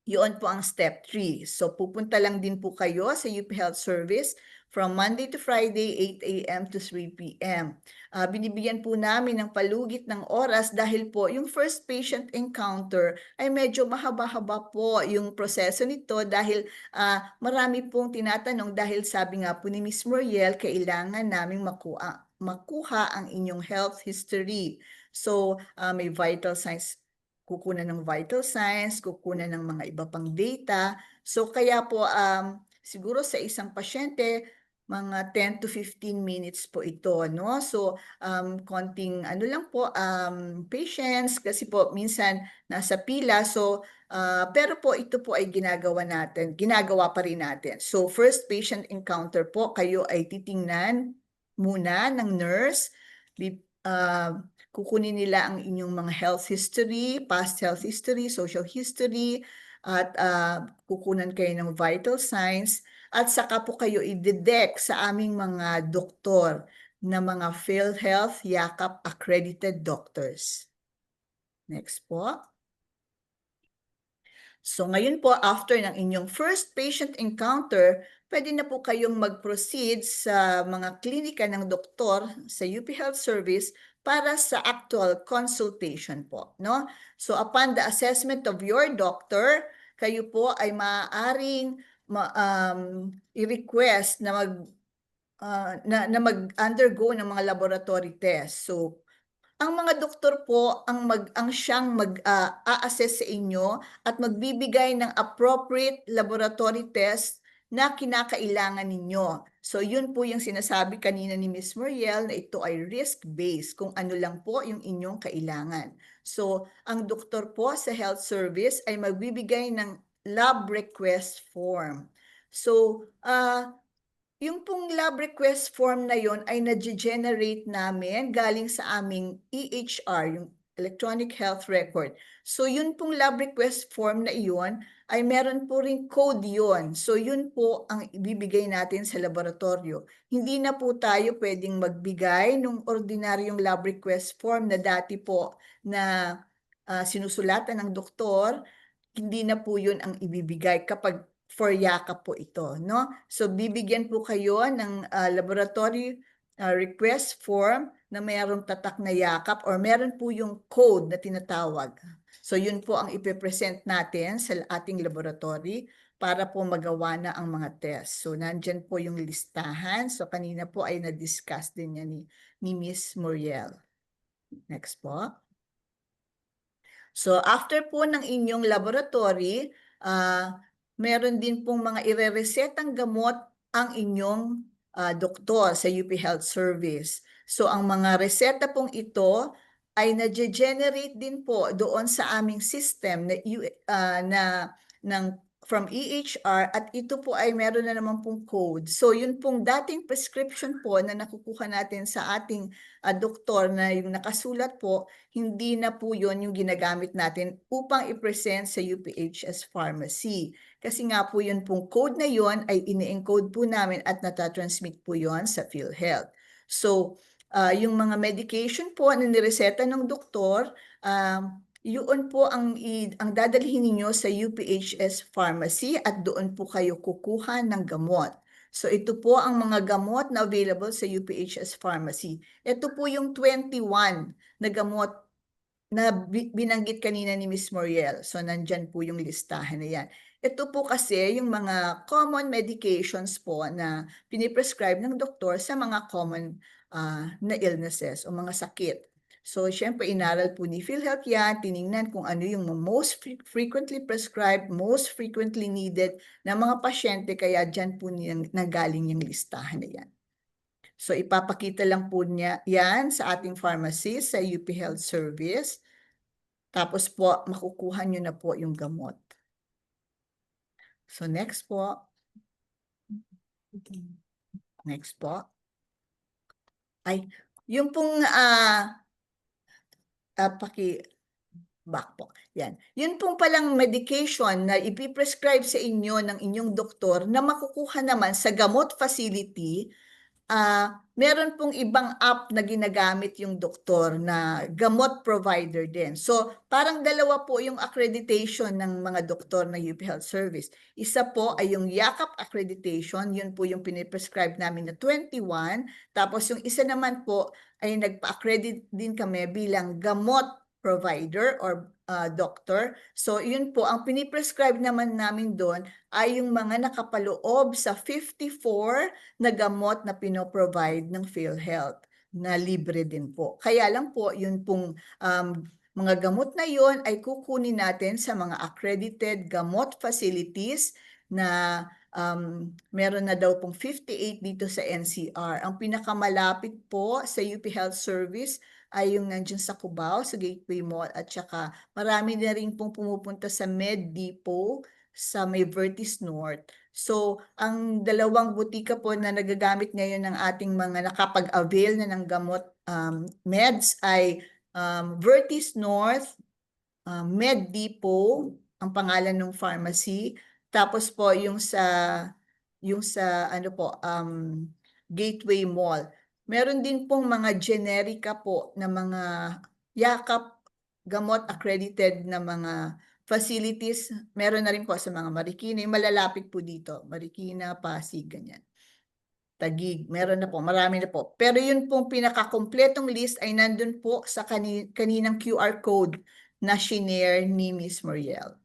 yun po ang step 3. So, pupunta lang din po kayo sa UP Health Service from Monday to Friday, 8 a.m. to 3 p.m. Binibigyan po namin ng palugit ng oras dahil po yung first patient encounter ay medyo mahaba-haba po yung proseso nito dahil marami pong tinatanong dahil sabi nga po ni Ms. Muriel, kailangan naming makuha ang inyong health history. So, may vital signs, kukunan ng vital signs, kukunan ng mga iba pang data. So, kaya po siguro sa isang pasyente, mga 10 to 15 minutes po ito, no? So, konting ano lang po, patience kasi po minsan nasa pila. So, pero po ito po ay ginagawa pa rin natin. So, first patient encounter po, kayo ay titingnan muna ng nurse. Kukunin nila ang inyong mga health history, past health history, social history, at kukunan kayo ng vital signs. At saka po kayo i-detect sa aming mga doktor na mga PhilHealth Yakap accredited doctors. Next po. So ngayon po, after ng inyong first patient encounter, pwede na po kayong mag-proceed sa mga klinika ng doktor sa UP Health Service para sa actual consultation po, no? So upon the assessment of your doctor, kayo po ay maaaring i-request na mag-undergo ng mga laboratory tests. So ang mga doktor po ang siyang mag-a-assess sa inyo at magbibigay ng appropriate laboratory test na kinakailangan ninyo. So yun po yung sinasabi kanina ni Ms. Muriel na ito ay risk-based kung ano lang po yung inyong kailangan. So ang doktor po sa health service ay magbibigay ng lab request form. So yung pong lab request form na yon ay na-generate namin galing sa aming EHR, yung Electronic Health Record. So yun pong lab request form na iyon ay meron po ring code yon. So yun po ang ibibigay natin sa laboratorio. Hindi na po tayo pwedeng magbigay ng ordinaryong lab request form na dati po na sinusulatan ng doktor. Hindi na po yun ang ibibigay kapag for yakap po ito, no? So bibigyan po kayo ng laboratory request form na mayroong tatak na yakap or meron po yung code na tinatawag. So yun po ang ipipresent natin sa ating laboratory para po magawa na ang mga test. So nandyan po yung listahan. So kanina po ay na-discuss din niya ni Ms. Muriel. Next po. So after po ng inyong laboratory, meron din pong mga ireresetang gamot ang inyong doktor sa UP Health Service. So ang mga reseta pong ito ay na-generate din po doon sa aming system from EHR at ito po ay meron na naman pong code. So yun pong dating prescription po na nakukuha natin sa ating doktor na yung nakasulat po, hindi na po yun yung ginagamit natin upang i-present sa UPHS Pharmacy. Kasi nga po yun pong code na yun ay ini-encode po namin at natatransmit po yun sa PhilHealth. So yung mga medication po na nireseta ng doktor, yun po ang dadalhin ninyo sa UPHS Pharmacy at doon po kayo kukuha ng gamot. So ito po ang mga gamot na available sa UPHS Pharmacy. Ito po yung 21 na gamot na binanggit kanina ni Ms. Muriel. So nandyan po yung listahan na yan. Ito po kasi yung mga common medications po na piniprescribe ng doktor sa mga common na illnesses o mga sakit. So, syempre, inaral po ni PhilHealth yan, tiningnan kung ano yung most frequently prescribed, most frequently needed na mga pasyente, kaya dyan po nanggaling yung listahan na yan. So, ipapakita lang po niya yan sa ating pharmacy, sa UP Health Service. Tapos po, makukuha nyo na po yung gamot. So, next po. Next po. Ay, yung pong back po. Yan. Yun pong palang medication na ipiprescribe sa inyo ng inyong doktor na makukuha naman sa gamot facility, meron pong ibang app na ginagamit yung doktor na gamot provider din. So, parang dalawa po yung accreditation ng mga doktor na UP Health Service. Isa po ay yung Yakap accreditation, yun po yung piniprescribe namin na 21. Tapos yung isa naman po ay nagpa-accredit din kami bilang gamot provider or doctor. So yun po, ang piniprescribe naman namin doon ay yung mga nakapaloob sa 54 na gamot na pinoprovide ng PhilHealth na libre din po. Kaya lang po, yun pong mga gamot na yun ay kukunin natin sa mga accredited gamot facilities na meron na daw pong 58 dito sa NCR. Ang pinakamalapit po sa UP Health Service ay yung nandiyan sa Cubao, sa Gateway Mall, at saka marami na rin pong pumupunta sa Med Depot sa may Vertis North. So, ang dalawang butika po na nagagamit ngayon ng ating mga nakapag-avail na ng gamot meds ay Vertis North, Med Depot, ang pangalan ng pharmacy. Tapos po yung sa ano po, Gateway Mall. Meron din pong mga generika po na mga yakap gamot accredited na mga facilities, meron na rin po sa mga Marikina, yung malalapit po dito, Marikina, Pasig, ganyan. Taguig, meron na po, marami na po. Pero yun pong pinakakompletong list ay nandun po sa kaninang QR code na shinare ni Ms. Muriel.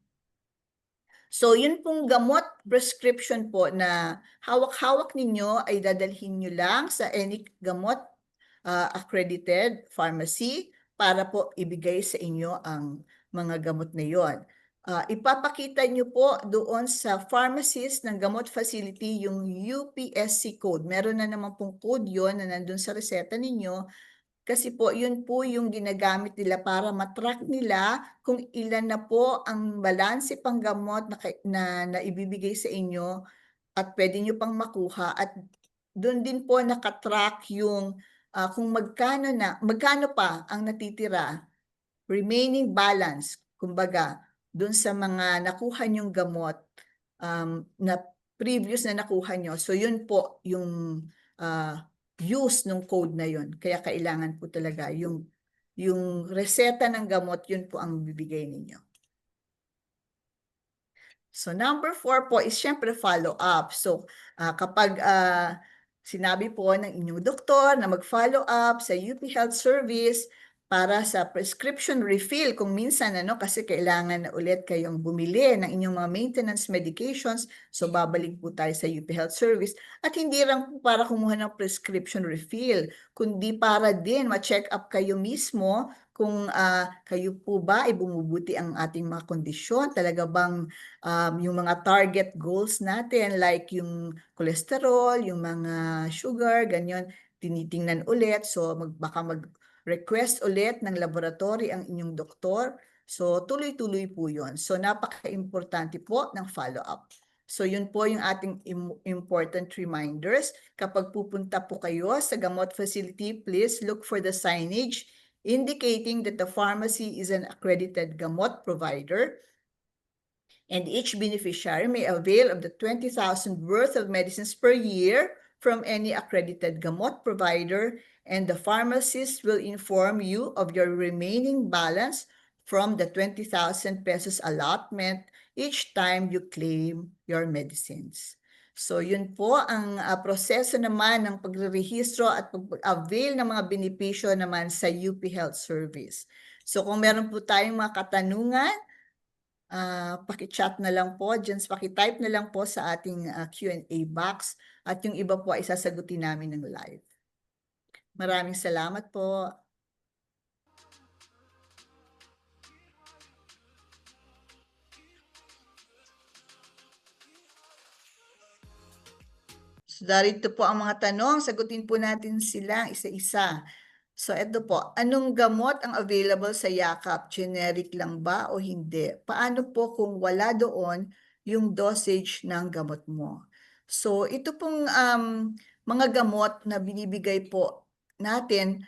So yun pong gamot prescription po na hawak-hawak ninyo ay dadalhin nyo lang sa any gamot accredited pharmacy para po ibigay sa inyo ang mga gamot na yon. Ipapakita nyo po doon sa pharmacist ng gamot facility yung UPSC code. Meron na naman pong code yon na nandun sa reseta ninyo. Kasi po, yun po yung ginagamit nila para matrack nila kung ilan na po ang balanse pang gamot na ibibigay sa inyo at pwede nyo pang makuha. At doon din po nakatrack yung kung magkano pa ang natitira, remaining balance, kumbaga, doon sa mga nakuha nyong gamot na previous na nakuha nyo. So yun po yung use ng code na yun. Kaya kailangan po talaga yung reseta ng gamot, yun po ang bibigay ninyo. So number 4 po is syempre follow-up. So kapag sinabi po ng inyong doktor na mag-follow up sa UP Health Service para sa prescription refill kung minsan kasi kailangan na ulit kayong bumili ng inyong mga maintenance medications, so babalik po tayo sa UP Health Service at hindi lang po para kumuha ng prescription refill, kundi para din ma-check up kayo mismo kung kayo po ba ay bumubuti ang ating mga kondisyon, talaga bang yung mga target goals natin like yung cholesterol, yung mga sugar, ganyan, tinitingnan ulit. So baka mag-request ulit ng laboratory ang inyong doktor. So tuloy-tuloy po yun. So napaka-importante po ng follow-up. So yun po yung ating important reminders. Kapag pupunta po kayo sa gamot facility, please look for the signage indicating that the pharmacy is an accredited gamot provider and each beneficiary may avail of the 20,000 worth of medicines per year from any accredited gamot provider, and the pharmacist will inform you of your remaining balance from the 20,000 pesos allotment each time you claim your medicines. So yun po ang proseso naman ng pagrerehistro at pag-avail ng mga benepisyo naman sa UP Health Service. So kung meron po tayong mga katanungan, paki-chat na lang po, paki-type na lang po sa ating Q&A box at yung iba po ay sasagutin namin ng live. Maraming salamat po. So darito po ang mga tanong, sagutin po natin sila isa-isa. So ito po, anong gamot ang available sa Yakap? Generic lang ba o hindi? Paano po kung wala doon yung dosage ng gamot mo? So ito pong mga gamot na binibigay po natin,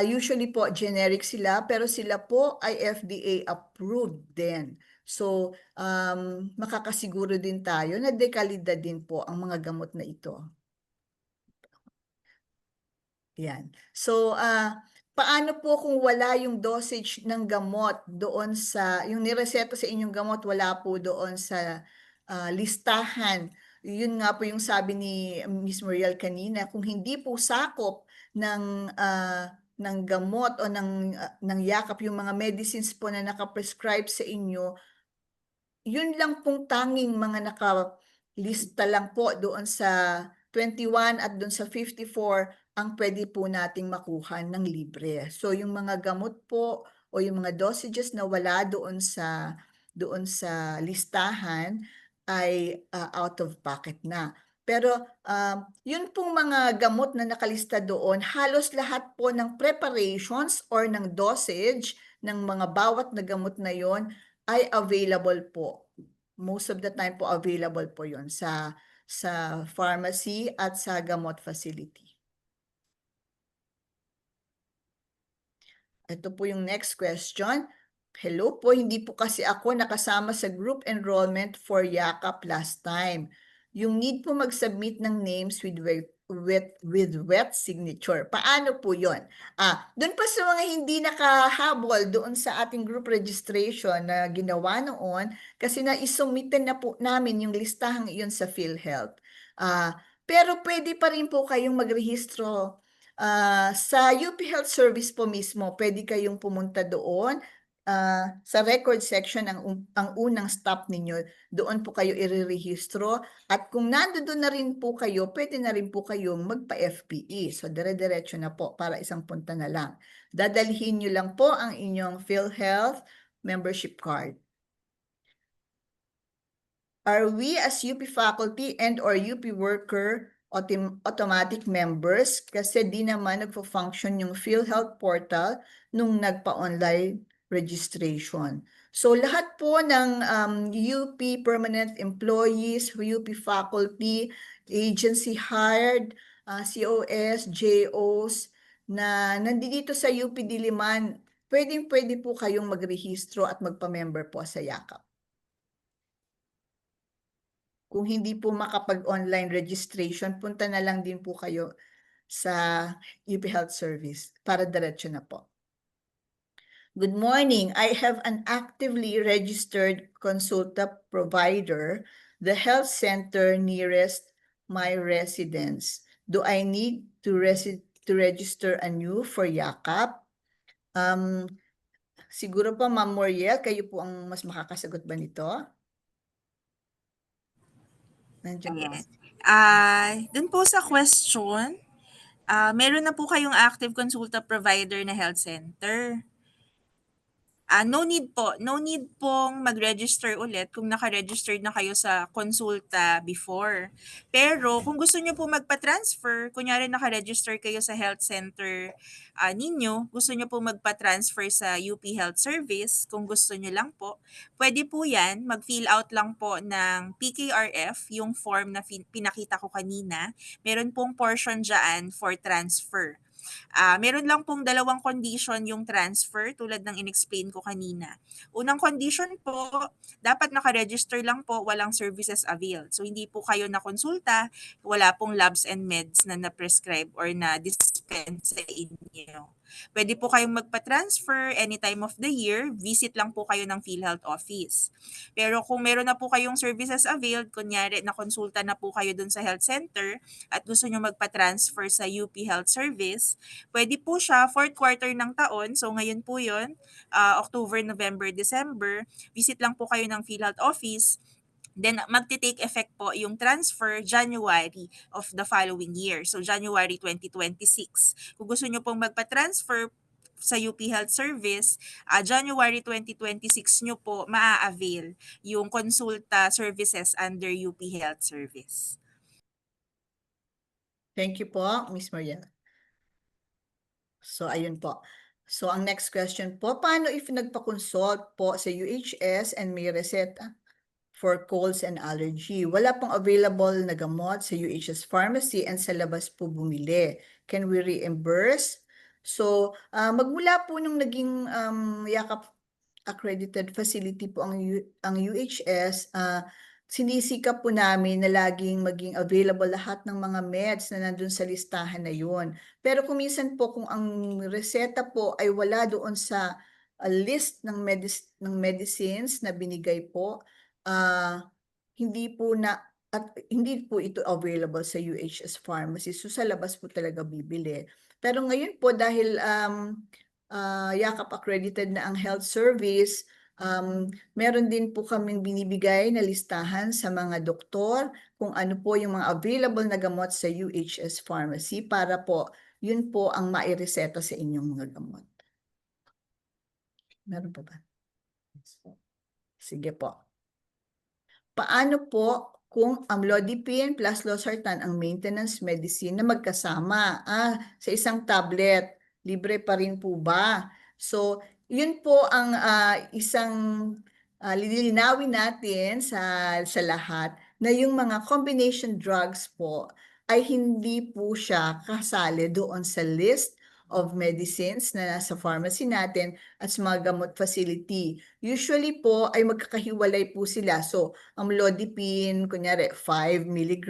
usually po generic sila, pero sila po ay FDA approved din. So makakasiguro din tayo na dekalidad din po ang mga gamot na ito. Yan. So, paano po kung wala yung dosage ng gamot doon sa, yung nireseta sa inyong gamot, wala po doon sa listahan. Yun nga po yung sabi ni Ms. Muriel kanina, kung hindi po sakop ng gamot o ng Yakap, yung mga medicines po na nakaprescribe sa inyo, yun lang pong tanging mga nakalista lang po doon sa 21 at doon sa 54 ang pwede po nating makuha ng libre. So yung mga gamot po o yung mga dosages na wala doon sa listahan ay out of pocket na. Pero yun pong mga gamot na nakalista doon, halos lahat po ng preparations or ng dosage ng mga bawat na gamot na yon ay available po. Most of the time po available po yon sa pharmacy at sa gamot facility. Ito po yung next question. Hello po, hindi po kasi ako nakasama sa group enrollment for Yakap last time. Yung need po mag-submit ng names with with wet signature. Paano po yon? Doon pa sa mga hindi nakahabol doon sa ating group registration na ginawa noon, kasi na-isumitin na po namin yung listahang iyon sa PhilHealth. Pero pwede pa rin po kayong magrehistro sa UP Health Service po mismo. Pwede kayong pumunta doon. Sa record section ang unang stop ninyo, doon po kayo irerehistro. At kung nandoon na rin po kayo, pwede na rin po kayong magpa-FPE. So, dire-diretso na po para isang punta na lang. Dadalhin nyo lang po ang inyong PhilHealth membership card. Are we as UP faculty and or UP worker automatic members? Kasi di naman nagpo-function yung PhilHealth portal nung nagpa-online registration. So lahat po ng UP permanent employees, UP faculty, agency hired, COS, JOs na nandito sa UP Diliman, pwede po kayong magrehistro at magpa-member po sa YAKAP. Kung hindi po makapag-online registration, punta na lang din po kayo sa UP Health Service para diretso na po. Good morning. I have an actively registered consulta provider, the health center nearest my residence. Do I need to register anew for YAKAP? Siguro pa, Ma'am Moriel, kayo po ang mas makakasagot ba nito? Yes. Dun po sa question, meron na po kayong active consulta provider na health center. No need pong mag-register ulit kung naka-registered na kayo sa consulta before. Pero kung gusto niyo po magpa-transfer, kunyari naka-register kayo sa health center ninyo, gusto niyo po magpa-transfer sa UP Health Service, kung gusto niyo lang po, pwede po yan, mag-fill out lang po ng PKRF, yung form na pinakita ko kanina. Meron pong portion dyan for transfer. Meron lang pong dalawang condition yung transfer tulad ng in-explain ko kanina. Unang condition po, dapat naka-register lang po, walang services availed. So hindi po kayo na-konsulta, wala pong labs and meds na na-prescribe or na-dispense sa inyo. Pwede po kayong magpa-transfer any time of the year, visit lang po kayo ng PhilHealth office. Pero kung meron na po kayong services availed, kunyari na-konsulta na po kayo dun sa health center at gusto nyo magpa-transfer sa UP Health Service, pwede po siya 4th quarter ng taon. So ngayon po yun, October, November, December. Visit lang po kayo ng PhilHealth office. Then magte-take effect po yung transfer January of the following year. So January 2026. Kung gusto nyo pong magpa-transfer sa UP Health Service, January 2026 nyo po maa-avail yung consulta services under UP Health Service. Thank you po, Ms. Maria. So, ayun po. So, ang next question po, paano if nagpa-consult po sa UHS and may reseta for colds and allergy? Wala pong available na gamot sa UHS pharmacy and sa labas po bumili. Can we reimburse? So, magmula po nung naging YAKAP accredited facility po ang UHS, sinisikap po namin na laging maging available lahat ng mga meds na nandun sa listahan na yun. Pero kung minsan po, kung ang reseta po ay wala doon sa list ng medicines na binigay po, hindi po ito available sa UHS pharmacy. So sa labas po talaga bibili. Pero ngayon po dahil YAKAP accredited na ang health service, meron din po kaming binibigay na listahan sa mga doktor kung ano po yung mga available na gamot sa UHS pharmacy para po yun po ang maireseta sa inyong mga gamot. Meron pa ba? Sige po. Paano po kung amlodipine plus losartan ang maintenance medicine na magkasama sa isang tablet? Libre pa rin po ba? So, yun po ang isang lilinawin natin sa lahat na yung mga combination drugs po ay hindi po siya kasali doon sa list of medicines na nasa pharmacy natin at sa mga gamot facility. Usually po ay magkakahiwalay po sila. So, amlodipine, kunyari 5 mg,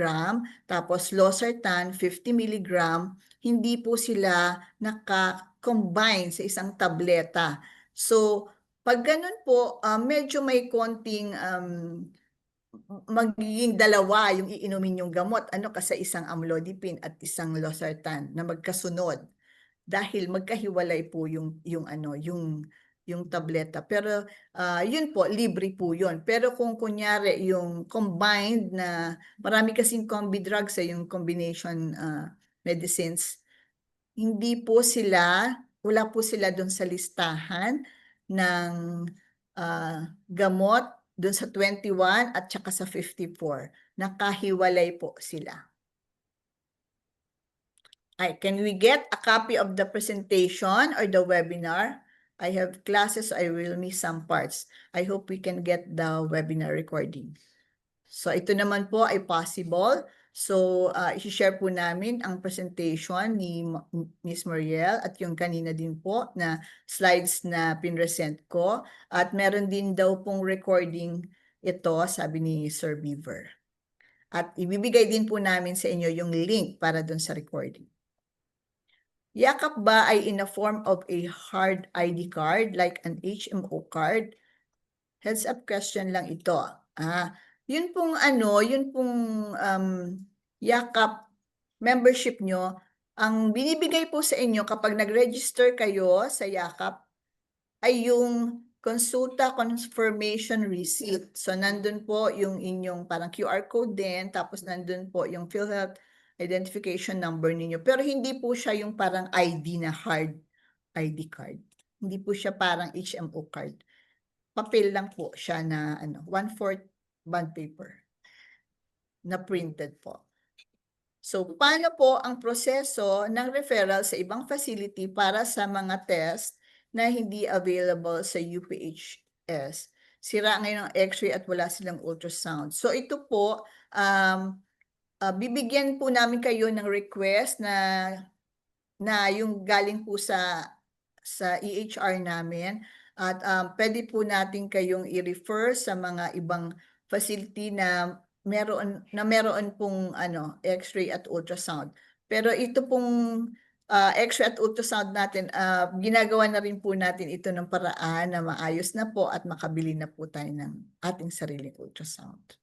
tapos losartan 50 mg, hindi po sila naka-combine sa isang tableta. So, pag ganun po, medyo may konting magiging dalawa yung iinumin yung gamot, kasi isang amlodipine at isang losartan na magkasunod dahil magkahiwalay po yung tableta. Pero yun po, libre po yun. Pero kung kunyari yung combined na marami kasing combi drugs yung combination medicines, wala po sila doon sa listahan ng gamot doon sa 21 at saka sa 54. Nakahiwalay po sila. Can we get a copy of the presentation or the webinar? I have classes, I will miss some parts. I hope we can get the webinar recording. So ito naman po ay possible. So i-share po namin ang presentation ni Ms. Muriel at yung kanina din po na slides na pinresent ko. At meron din daw pong recording ito, sabi ni Sir Beaver. At ibibigay din po namin sa inyo yung link para dun sa recording. Yakap ba ay in a form of a hard ID card like an HMO card? Heads up question lang ito. Yun pong Yakap membership nyo, ang binibigay po sa inyo kapag nag-register kayo sa Yakap ay yung Consulta Confirmation Receipt. So nandun po yung inyong parang QR code din, tapos nandun po yung PhilHealth identification number ninyo. Pero hindi po siya yung parang ID na hard ID card. Hindi po siya parang HMO card. Papel lang po siya na 1/4 bond paper na printed po. So, paano po ang proseso ng referral sa ibang facility para sa mga test na hindi available sa UPHS? Sira ngayon ang X-ray at wala silang ultrasound. So, ito po, bibigyan po namin kayo ng request na yung galing po sa EHR namin. At pwede po natin kayong i-refer sa mga ibang facility na meron pong X-ray at ultrasound. Pero ito pong X-ray at ultrasound natin, ginagawa na rin po natin ito ng paraan na maayos na po at makabili na po tayo ng ating sariling ultrasound.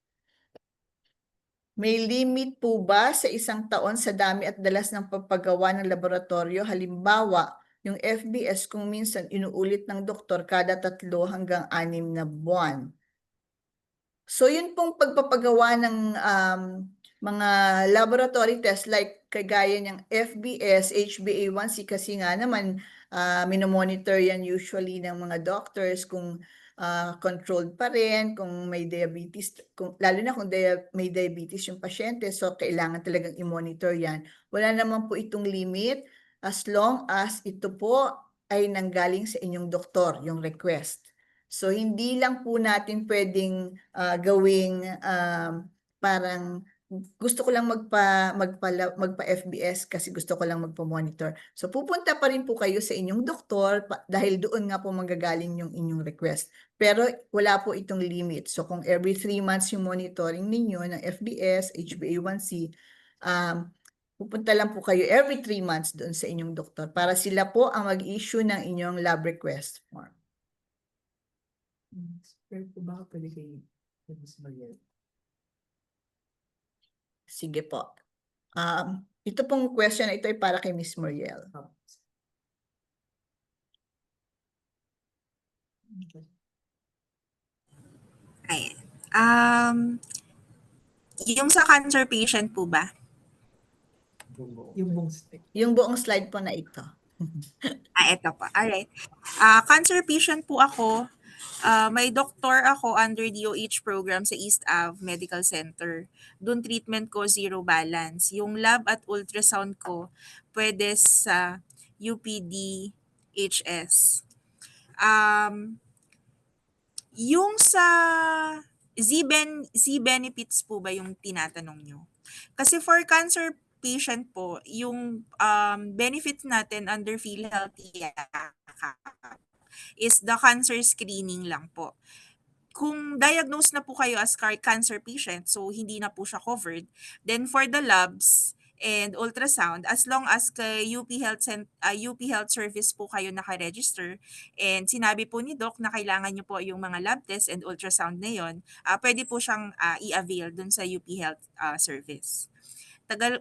May limit po ba sa isang taon sa dami at dalas ng pagpagawa ng laboratorio? Halimbawa, yung FBS kung minsan inuulit ng doktor kada 3 hanggang 6 na buwan. So yun pong pagpapagawa ng mga laboratory test like kagaya ng FBS, HbA1c kasi nga naman minomonitor yan usually ng mga doctors kung controlled pa rin, kung may diabetes, lalo na kung may diabetes yung pasyente, so kailangan talagang i-monitor yan. Wala naman po itong limit as long as ito po ay nanggaling sa inyong doktor, yung request. So hindi lang po natin pwedeng gawing parang gusto ko lang magpa-FBS kasi gusto ko lang magpa-monitor. So pupunta pa rin po kayo sa inyong doktor dahil doon nga po manggagaling yung inyong request. Pero wala po itong limit. So kung every 3 months yung monitoring ninyo ng FBS, HbA1c, pupunta lang po kayo every 3 months doon sa inyong doktor para sila po ang mag-issue ng inyong lab request form. Sige po. Ito pong question na ito ay para kay Ms. Muriel. Ayan. Yung sa cancer patient po ba? Yung buong slide po na ito. Ito po. Alright. Cancer patient po ako. May doktor ako under DOH program sa East Ave Medical Center. Doon treatment ko zero balance. Yung lab at ultrasound ko pwede sa UPDHS. Yung sa Z-benefits po ba yung tinatanong nyo? Kasi for cancer patient po, yung benefits natin under PhilHealth Yakap is the cancer screening lang po. Kung diagnosed na po kayo as cancer patient, so hindi na po siya covered, then for the labs and ultrasound, as long as kay UP Health Service po kayo nakaregister and sinabi po ni Doc na kailangan nyo po yung mga lab test and ultrasound na yun, pwede po siyang i-avail dun sa UP Health Service.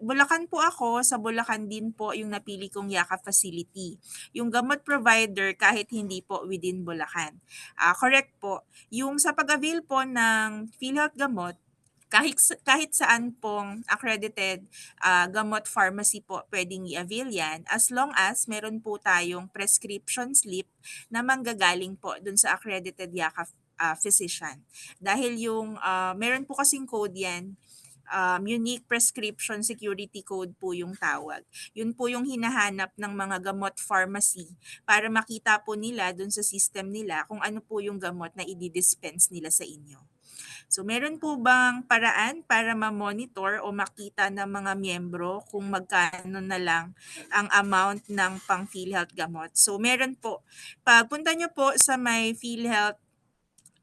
Bulacan po ako, sa Bulacan din po yung napili kong Yakap facility. Yung gamot provider kahit hindi po within Bulacan. Correct po. Yung sa pag-avail po ng PhilHealth gamot, kahit saan pong accredited gamot pharmacy po pwedeng i-avail yan as long as meron po tayong prescription slip na manggagaling po dun sa accredited Yakap physician. Dahil yung meron po kasing code yan, unique prescription security code po yung tawag. Yun po yung hinahanap ng mga gamot pharmacy para makita po nila dun sa system nila kung ano po yung gamot na i-dispense nila sa inyo. So meron po bang paraan para ma-monitor o makita ng mga miyembro kung magkano na lang ang amount ng pang PhilHealth gamot? So meron po. Pagpunta nyo po sa may PhilHealth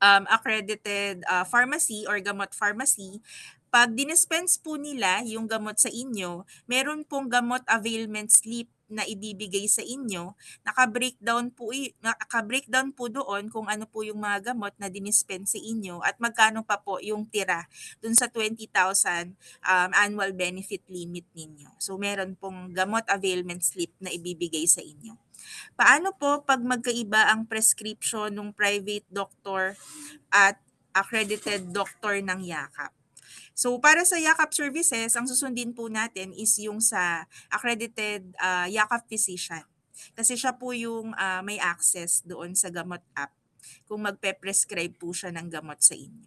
accredited pharmacy or gamot pharmacy, pag dinispense po nila yung gamot sa inyo, meron pong gamot availment slip na ibibigay sa inyo, naka-breakdown po doon kung ano po yung mga gamot na dinispense sa inyo at magkano pa po yung tira dun sa 20,000 annual benefit limit ninyo. So meron pong gamot availment slip na ibibigay sa inyo. Paano po pag magkaiba ang prescription ng private doctor at accredited doctor ng Yakap? So para sa Yakap services, ang susundin po natin is yung sa accredited Yakap physician. Kasi siya po yung may access doon sa gamot app kung magpe-prescribe po siya ng gamot sa inyo.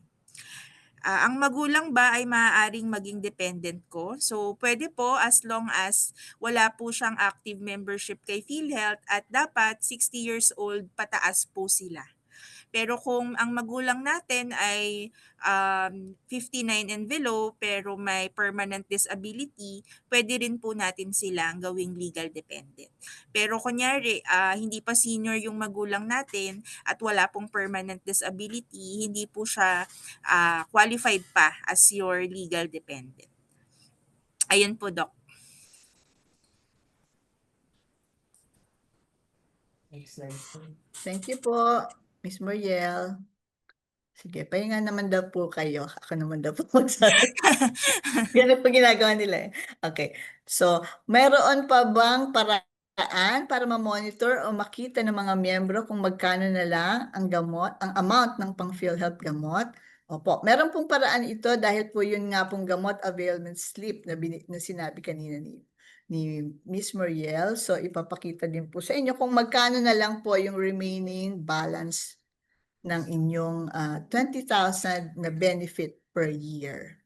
Ang magulang ba ay maaaring maging dependent ko? So pwede po as long as wala po siyang active membership kay PhilHealth at dapat 60 years old pataas po sila. Pero kung ang magulang natin ay 59 and below pero may permanent disability, pwede rin po natin silang gawing legal dependent. Pero kunyari, hindi pa senior yung magulang natin at wala pong permanent disability, hindi po siya qualified pa as your legal dependent. Ayun po, Doc. Thank you po, Ms. Muriel. Sige, pahinga naman daw po kayo. Ako naman daw po magsasabi. Ganun po ginagawa nila eh. Okay. So, mayroon pa bang paraan para ma-monitor o makita ng mga miyembro kung magkano na lang ang gamot, ang amount ng pang PhilHealth gamot? Opo, meron pong paraan ito dahil po yun nga pong gamot availment slip na sinabi kanina ni Miss Muriel. So, ipapakita din po sa inyo kung magkano na lang po yung remaining balance ng inyong 20,000 na benefit per year.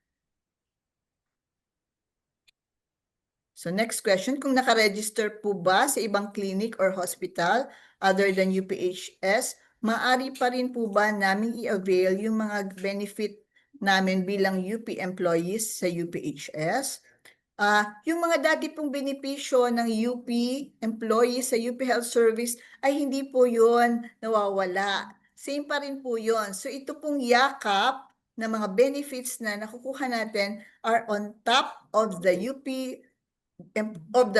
So next question, kung nakaregister po ba sa ibang clinic or hospital other than UPHS, maaari pa rin po ba namin i-avail yung mga benefit namin bilang UP employees sa UPHS? Yung mga dati pong benepisyo ng UP employees sa UP Health Service ay hindi po yun nawawala. Same pa rin po yun. So ito pong yakap na mga benefits na nakukuha natin are on top of the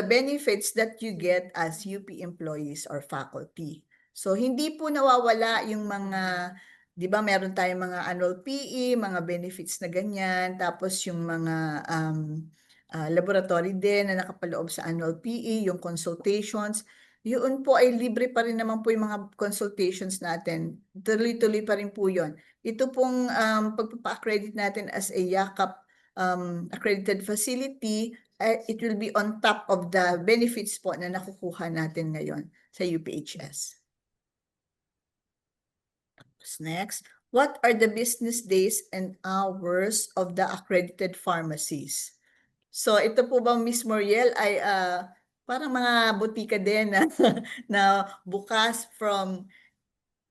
benefits that you get as UP employees or faculty. So hindi po nawawala yung mga, di ba meron tayong mga annual PE, mga benefits na ganyan, tapos yung mga laboratory din na nakapaloob sa annual PE, yung consultations, yun po ay libre pa rin naman po yung mga consultations natin. Tuloy-tuloy pa rin po yun. Ito pong pagpapa-accredit natin as a Yakap accredited facility, it will be on top of the benefits po na nakukuha natin ngayon sa UPHS. Next, what are the business days and hours of the accredited pharmacies? So ito po bang Miss Muriel ay parang mga butika din na, na bukas from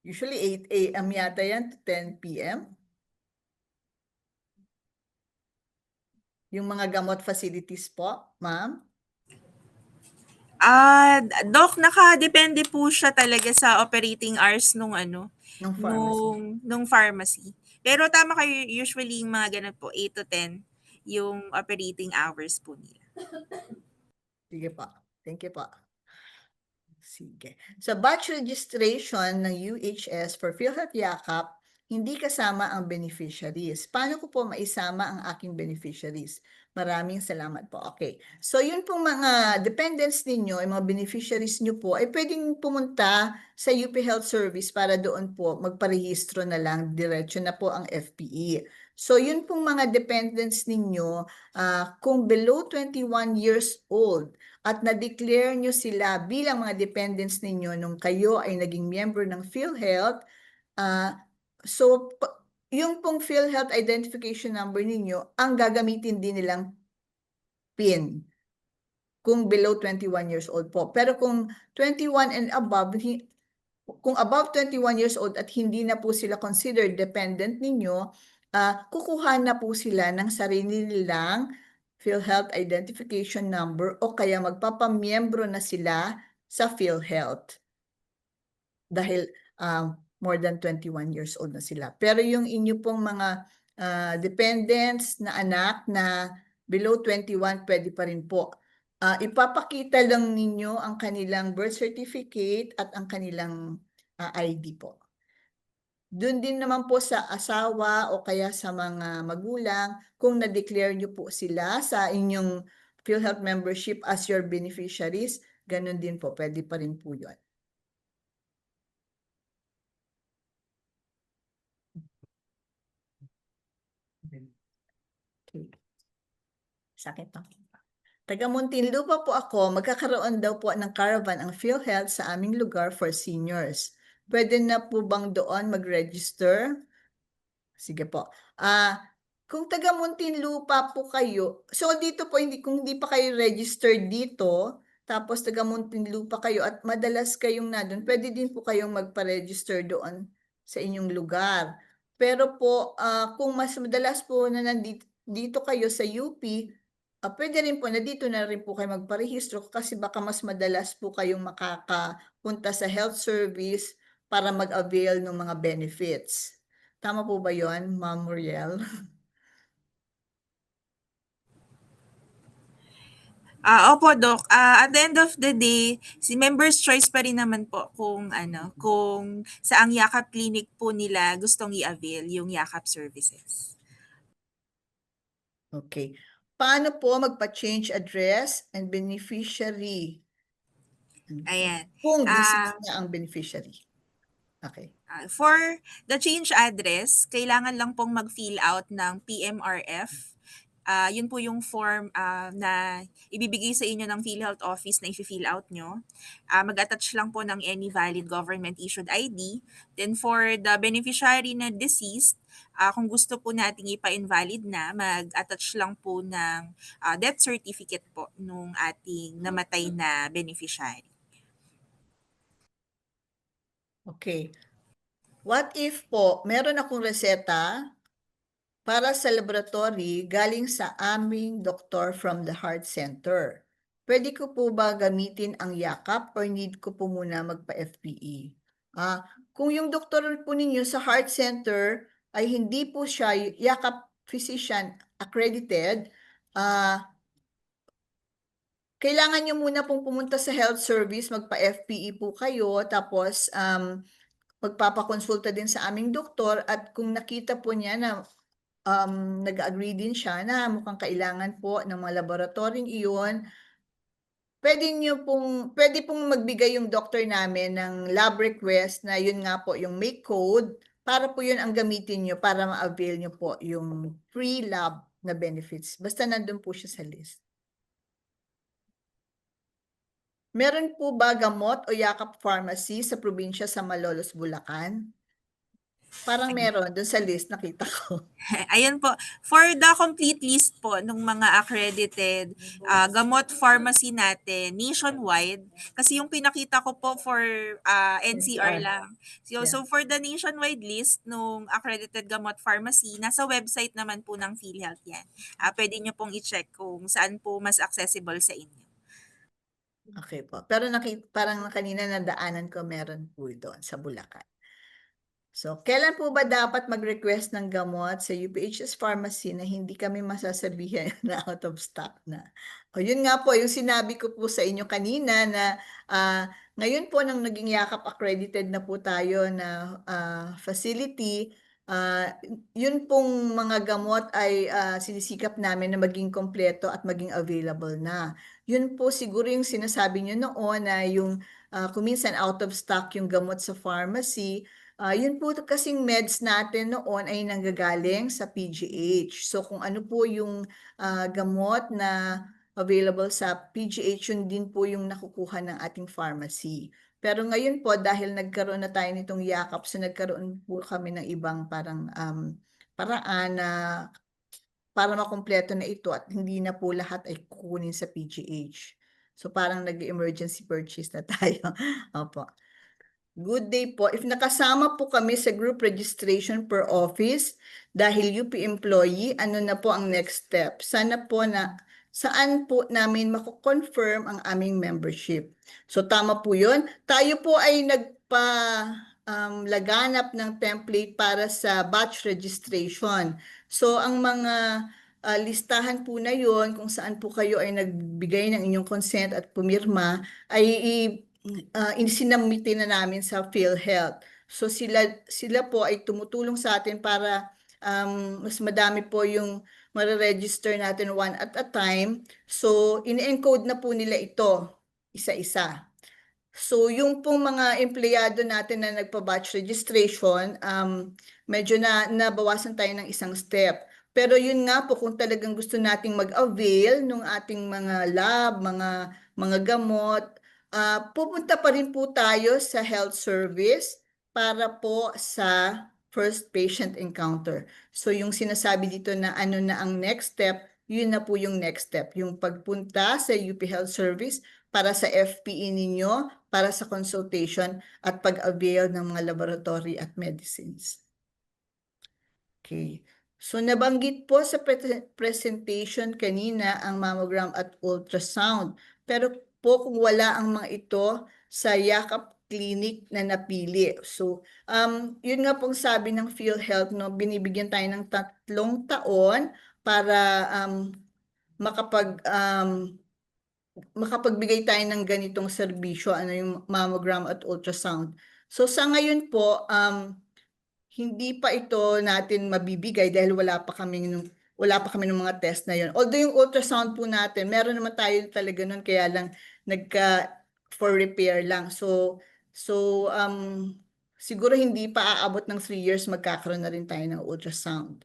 usually 8 a.m. yata yan to 10 p.m.? Yung mga gamot facilities po, ma'am? Doc, nakadepende po siya talaga sa operating hours nung ano, Ng pharmacy. nung pharmacy. Pero tama kayo, usually yung mga ganun po, 8 to 10 yung operating hours po nila. Sige po. Thank you po. Sige. Sa batch registration ng UHS for PhilHealth Yakap, hindi kasama ang beneficiaries. Paano ko po maisama ang aking beneficiaries? Maraming salamat po. Okay. So yun pong mga dependents ninyo, yung mga beneficiaries nyo po, ay pwedeng pumunta sa UP Health Service para doon po magparehistro na lang, diretso na po ang FPE. So yun pong mga dependents ninyo, kung below 21 years old, at na-declare nyo sila bilang mga dependents ninyo nung kayo ay naging member ng PhilHealth, so yung pong PhilHealth identification number ninyo, ang gagamitin din nilang PIN kung below 21 years old po. Pero kung 21 and above, kung above 21 years old at hindi na po sila considered dependent ninyo, kukuha na po sila ng sarili nilang PhilHealth identification number o kaya magpapamiyembro na sila sa PhilHealth dahil more than 21 years old na sila. Pero yung inyo pong mga dependents na anak na below 21, pwede pa rin po. Ipapakita lang ninyo ang kanilang birth certificate at ang kanilang ID po. Doon din naman po sa asawa o kaya sa mga magulang, kung na-declare nyo po sila sa inyong PhilHealth membership as your beneficiaries, ganun din po, pwede pa rin po yun. Okay. Sakit to. Taga Muntinlupa po ako, magkakaroon daw po ng caravan ang PhilHealth sa aming lugar for seniors. Pwede na po bang doon mag-register? Sige po. Kung taga Muntinlupa po kayo, so dito po, kung hindi pa kayo registered dito, tapos taga Muntinlupa kayo at madalas kayong nandun, pwede din po kayong magpa-register doon sa inyong lugar. Pero po, kung mas madalas po na dito kayo sa UP, pwede rin po na dito na rin po kayo magparehistro kasi baka mas madalas po kayong makakapunta sa health service para mag-avail ng mga benefits. Tama po ba yon, Ma'am Muriel? Opo, Doc. At the end of the day, si member's choice pa rin naman po kung kung saang Yakap clinic po nila gustong i-avail yung Yakap services. Okay. Paano po magpa-change address and beneficiary? Ayan. Kung deceased na ang beneficiary. Okay. For the change address, kailangan lang pong mag-fill out ng PMRF. Yun po yung form na ibibigay sa inyo ng PhilHealth Office na i-fill out nyo. Mag-attach lang po ng any valid government-issued ID. Then for the beneficiary na deceased, kung gusto po nating ipa-invalid na, mag-attach lang po ng death certificate po nung ating namatay na beneficiary. Okay. What if po, meron akong reseta para sa laboratory galing sa aming doktor from the heart center. Pwede ko po ba gamitin ang Yakap or need ko po muna magpa-FPE? Kung yung doktor po ninyo sa heart center ay hindi po siya Yakap physician accredited, kailangan nyo muna pong pumunta sa health service, magpa-FPE po kayo, tapos magpapakonsulta din sa aming doktor at kung nakita po niya na nag-agree din siya na mukhang kailangan po ng mga laboratoryong iyon, pwede pong magbigay yung doctor namin ng lab request na yun nga po yung may code para po yun ang gamitin nyo para ma-avail nyo po yung free lab na benefits. Basta nandun po siya sa list. Meron po ba gamot o Yakap Pharmacy sa probinsya sa Malolos, Bulacan? Parang meron doon sa list nakita ko. Ayan po, for the complete list po ng mga accredited gamot pharmacy natin nationwide, kasi yung pinakita ko po for NCR NCR. lang. So, Yeah. so for the nationwide list ng accredited gamot pharmacy, nasa website naman po ng PhilHealth yan. Pwede nyo pong i-check kung saan po mas accessible sa inyo. Okay po. Pero parang kanina nadaanan ko meron po doon sa Bulacan. So, kailan po ba dapat mag-request ng gamot sa UPHS Pharmacy na hindi kami masasabihan na out of stock na? O yun nga po, yung sinabi ko po sa inyo kanina na ngayon po nang naging Yakap accredited na po tayo na facility, yun pong mga gamot ay sinisikap namin na maging kompleto at maging available na. Yun po siguro yung sinasabi nyo noon na yung kung minsan out of stock yung gamot sa pharmacy, yun po kasing meds natin noon ay nanggagaling sa PGH. So kung ano po yung gamot na available sa PGH, yun din po yung nakukuha ng ating pharmacy. Pero ngayon po, dahil nagkaroon na tayo nitong Yakap, so nagkaroon po kami ng ibang parang paraan na para makumpleto na ito at hindi na po lahat ay kukunin sa PGH. So parang nag-emergency purchase na tayo. Opo. Good day po. If nakasama po kami sa group registration per office dahil UP employee, ano na po ang next step? Sana po na saan po namin mako-confirm ang aming membership. So tama po 'yun. Tayo po ay laganap ng template para sa batch registration. So ang mga listahan po na 'yon kung saan po kayo ay nagbigay ng inyong consent at pumirma ay isinamitin na namin sa PhilHealth. So sila po ay tumutulong sa atin para mas madami po yung mare-register natin one at a time. So in-encode na po nila ito isa-isa. So yung pong mga empleyado natin na nagpa-batch registration, medyo nabawasan tayo ng isang step. Pero yun nga po, kung talagang gusto nating mag-avail ng ating mga lab, mga gamot, pupunta pa rin po tayo sa health service para po sa first patient encounter. So yung sinasabi dito na ano na ang next step, yun na po yung next step. Yung pagpunta sa UP Health Service para sa FPE ninyo, para sa consultation at pag-avail ng mga laboratory at medicines. Okay. So nabanggit po sa presentation kanina ang mammogram at ultrasound. Pero po kung wala ang mga ito sa Yakap clinic na napili. So yun nga pong sabi ng PhilHealth, no, binibigyan tayo ng 3 taon para makapagbigay tayo ng ganitong serbisyo, ano yung mammogram at ultrasound. So sa ngayon po, hindi pa ito natin mabibigay dahil wala pa kami ng mga test na yon. Although yung ultrasound po natin, meron naman tayo talaga nun, kaya lang for repair lang. So siguro hindi pa aabot ng 3 years, magkakaroon na rin tayo ng ultrasound.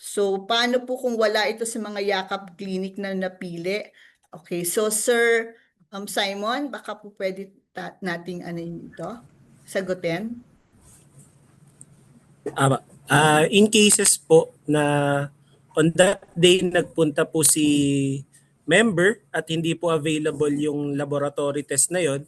So paano po kung wala ito sa mga Yakap clinic na napili? Okay, so Sir Simon, baka po pwede nating ito sagutin. In cases po na on that day nagpunta po si member at hindi po available yung laboratory test na yon,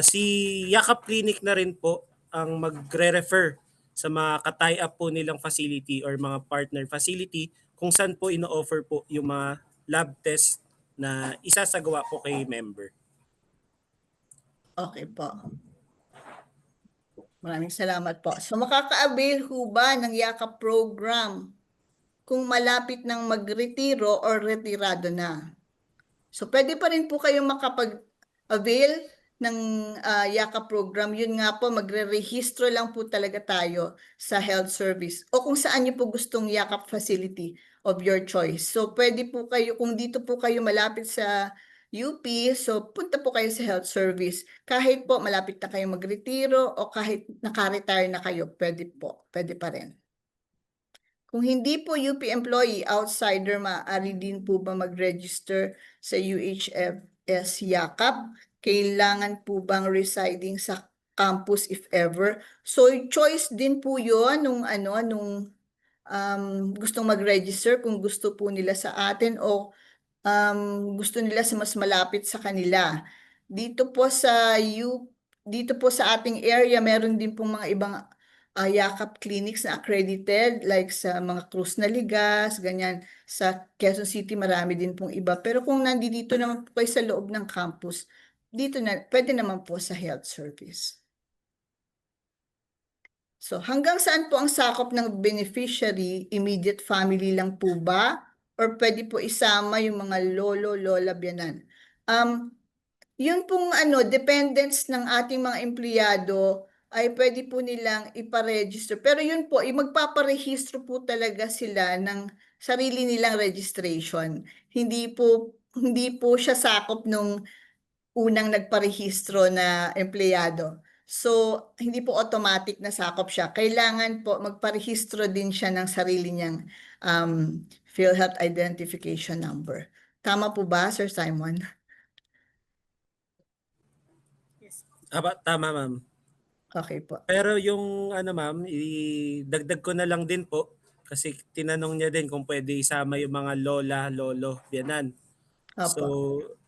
si Yakap Clinic na rin po ang magre-refer sa mga ka-tie up po nilang facility or mga partner facility kung saan po ino-offer po yung mga lab test na isasagawa po kay member. Okay po. Maraming salamat po. So makaka-avail ho ba ng Yakap program kung malapit ng magretiro or retirado na? So pwede pa rin po kayong makapag-avail ng Yakap program. Yun nga po, magre-rehistro lang po talaga tayo sa health service o kung saan niyo po gustong Yakap facility of your choice. So pwede po kayo, kung dito po kayo malapit sa UP, so punta po kayo sa health service. Kahit po malapit na kayo magretiro o kahit naka-retire na kayo, pwede po, pwede pa rin. Kung hindi po UP employee, outsider, maaari din po ba mag-register sa UHFS Yakap? Kailangan po bang residing sa campus if ever. So choice din po 'yon nung gustong mag-register kung gusto po nila sa atin o gusto nila sa mas malapit sa kanila. Dito po dito po sa ating area, meron din po mga ibang yakap clinics na accredited like sa mga Cruz na Ligas, ganyan. Sa Quezon City marami din pong iba. Pero kung nandito naman po kayo sa loob ng campus, dito na pwede naman po sa health service. So hanggang saan po ang sakop ng beneficiary? Immediate family lang po ba? Or pwede po isama yung mga lolo, lola, biyanan? Yun pong dependents ng ating mga empleyado ay pwede po nilang iparegister. Pero yun po, magpaparehistro po talaga sila ng sarili nilang registration. Hindi po siya sakop nung unang nagparehistro na empleyado. So, hindi po automatic na sakop siya. Kailangan po magparehistro din siya ng sarili niyang PhilHealth Identification Number. Tama po ba, Sir Simon? Tama, ma'am. Okay po. Pero yung ma'am, idagdag ko na lang din po kasi tinanong niya din kung pwede isama yung mga lola, lolo, biyanan. So, Opo.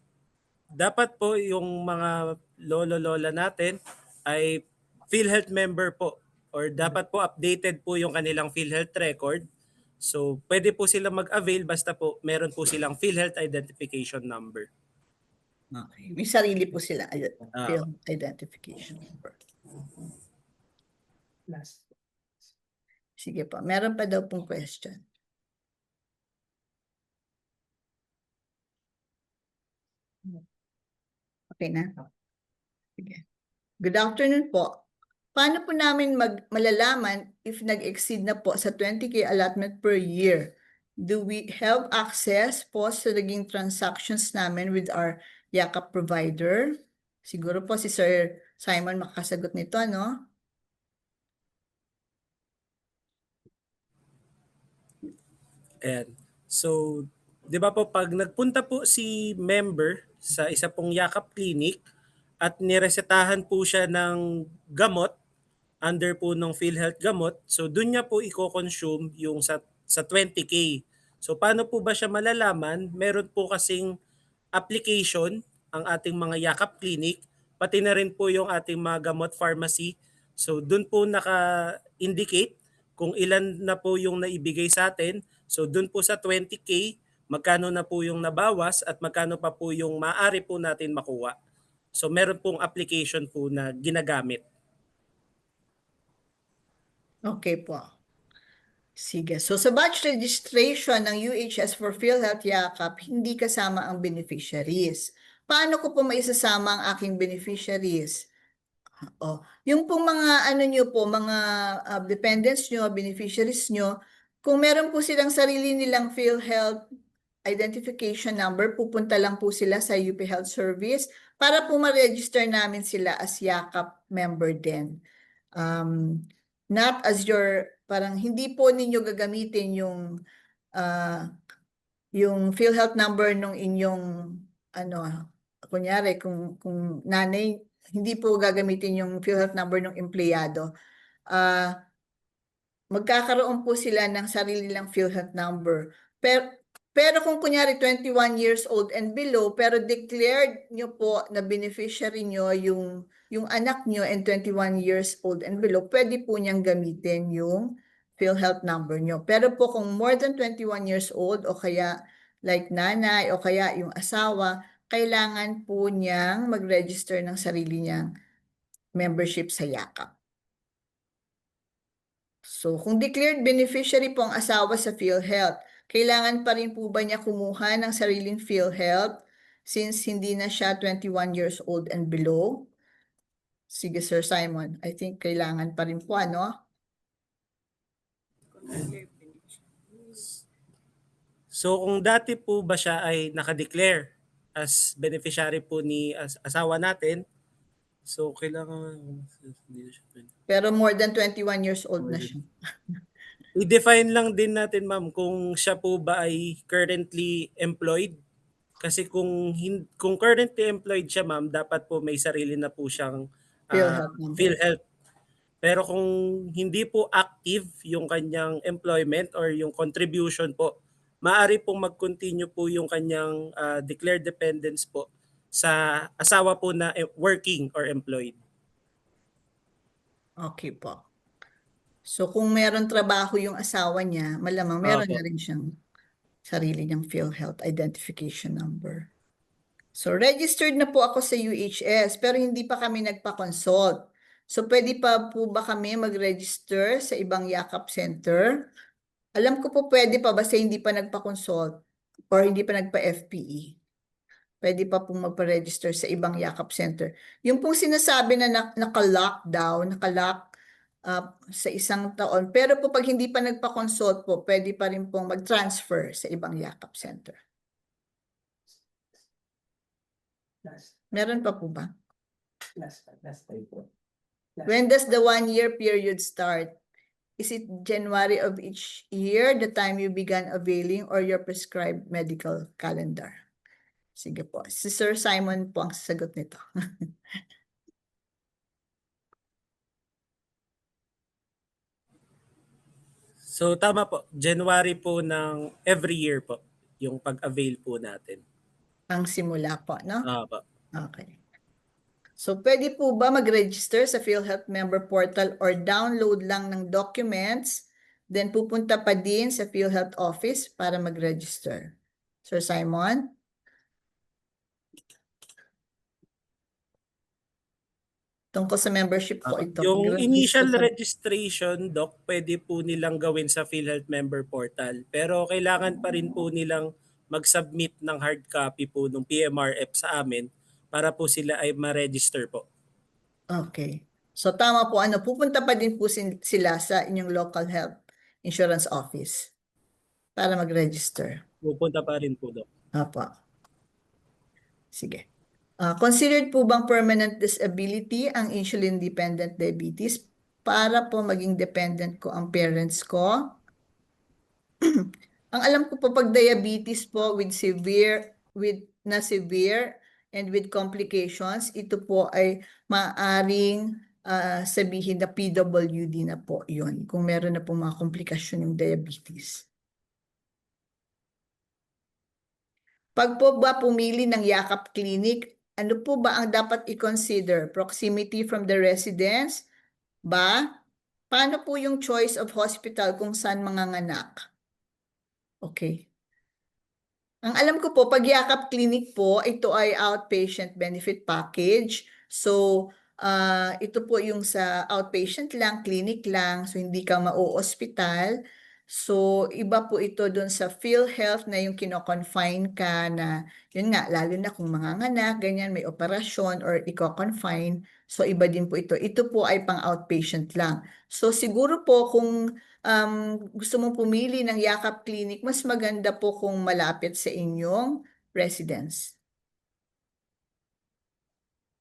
dapat po yung mga lolo, lola natin ay PhilHealth member po or dapat po updated po yung kanilang PhilHealth record. So, pwede po sila mag-avail basta po meron po silang PhilHealth Identification Number. Okay. May sarili po sila field identification number. Sige po. Meron pa daw pong question. Okay na? Sige. Good afternoon po. Paano po namin malalaman if nag-exceed na po sa 20K allotment per year? Do we have access po sa naging transactions namin with our yakap provider? Siguro po si Sir Simon makakasagot nito, no? Ayan. So, 'di ba po pag nagpunta po si member sa isa pong yakap clinic at niresetahan po siya ng gamot under po ng PhilHealth gamot, so doon niya po i-consume yung sa 20K. So paano po ba siya malalaman? Meron po kasing application ang ating mga yakap clinic, pati na rin po yung ating mga gamot pharmacy. So doon po naka-indicate kung ilan na po yung naibigay sa atin. So doon po sa 20K, magkano na po yung nabawas at magkano pa po yung maaari po natin makuha. So meron pong application po na ginagamit. Okay po. Sige. So sa batch registration ng UHS for PhilHealth Yakap, hindi kasama ang beneficiaries. Paano ko po maisasama ang aking beneficiaries? Yung pong mga nyo po, mga dependents nyo, beneficiaries nyo, kung meron po silang sarili nilang PhilHealth identification number, pupunta lang po sila sa UP Health Service para po ma-register namin sila as yakap member din. Not as parang hindi po ninyo gagamitin yung PhilHealth number nung inyong kunyari kung nanay, hindi po gagamitin yung PhilHealth number ng empleyado. Magkakaroon po sila ng sarili nilang PhilHealth number. Pero kung kunyari 21 years old and below, pero declared nyo po na beneficiary nyo yung anak nyo and 21 years old and below, pwede po niyang gamitin yung PhilHealth number nyo. Pero po kung more than 21 years old o kaya like nanay o kaya yung asawa, kailangan po niyang mag-register ng sarili niyang membership sa yakap. So, kung declared beneficiary po ang asawa sa PhilHealth, kailangan pa rin po ba niya kumuha ng sariling PhilHealth since hindi na siya 21 years old and below? Sige, Sir Simon. I think kailangan pa rin po, ano? So kung dati po ba siya ay nakadeclare as beneficiary po ni asawa natin, so kailangan pero more than 21 years old na siya. I-define lang din natin, ma'am, kung siya po ba ay currently employed. Kasi kung currently employed siya, ma'am, dapat po may sarili na po siyang PhilHealth number. PhilHealth. Pero kung hindi po active yung kanyang employment or yung contribution po, maaari pong mag-continue po yung kanyang declared dependence po sa asawa po na working or employed. Okay po. So kung meron trabaho yung asawa niya, malamang meron Opo. na rin siyang sarili niyang PhilHealth identification number. So registered na po ako sa UHS pero hindi pa kami nagpa-consult. So pwede pa po ba kami mag-register sa ibang yakap center? Alam ko po pwede pa basta hindi pa nagpa-consult or hindi pa nagpa-FPE. Pwede pa pong magpa-register sa ibang yakap center. Yung pong sinasabi na naka-lockdown, naka-lock sa isang taon. Pero po pag hindi pa nagpa-consult po, pwede pa rin pong mag-transfer sa ibang yakap center. Meron pa po ba? Last time po. When does the 1-year period start? Is it January of each year, the time you began availing, or your prescribed medical calendar? Sige po. Si Sir Simon po ang sasagot nito. So tama po, January po ng every year po yung pag-avail po natin. Ang simula po, no? Opo. Okay. So, pwede po ba mag-register sa PhilHealth member portal or download lang ng documents, then pupunta pa din sa PhilHealth office para mag-register? Sir Simon? Tungkol sa membership po ito. Yung Mag-register initial sa- registration, Doc, pwede po nilang gawin sa PhilHealth member portal. Pero kailangan pa rin po nilang mag-submit ng hard copy po ng PMRF sa amin para po sila ay ma-register po. Okay. So, tama po. Pupunta pa din po sila sa inyong local health insurance office para mag-register. Pupunta pa rin po, Doc. Apa. Sige. Considered po bang permanent disability ang insulin-dependent diabetes para po maging dependent ko ang parents ko? Ang alam ko po pag diabetes po with severe and with complications, ito po ay maaring sabihin na PWD na po yun kung meron na po mga komplikasyon yung diabetes. Pag po ba pumili ng yakap clinic, ano po ba ang dapat i-consider? Proximity from the residence ba? Paano po yung choice of hospital kung saan manganganak? Okay. Ang alam ko po, pag yakap clinic po, ito ay outpatient benefit package. So, ito po yung sa outpatient lang, clinic lang, so hindi ka mau-hospital. So, iba po ito dun sa PhilHealth na yung kino-confine ka na, yun nga, lalo na kung manganganak, ganyan, may operasyon or iko-confine. So, iba din po ito. Ito po ay pang outpatient lang. So, siguro po kung gusto mong pumili ng yakap clinic, mas maganda po kung malapit sa inyong residence.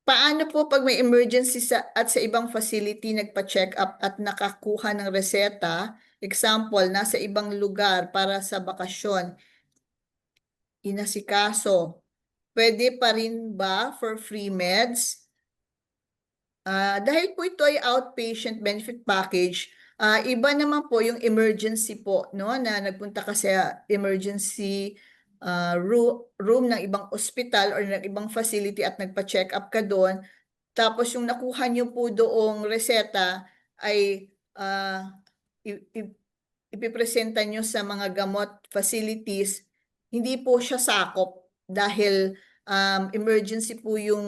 Paano po pag may emergency at sa ibang facility nagpa-check up at nakakuha ng reseta? Example, nasa ibang lugar para sa bakasyon, inasikaso. Pwede pa rin ba for free meds? Dahil po ito ay outpatient benefit package, iba naman po yung emergency po, no? Na nagpunta ka sa emergency room ng ibang ospital or ng ibang facility at nagpa-check up ka doon. Tapos yung nakuha nyo po doong reseta ay ipipresenta nyo sa mga gamot facilities, hindi po siya sakop dahil emergency po yung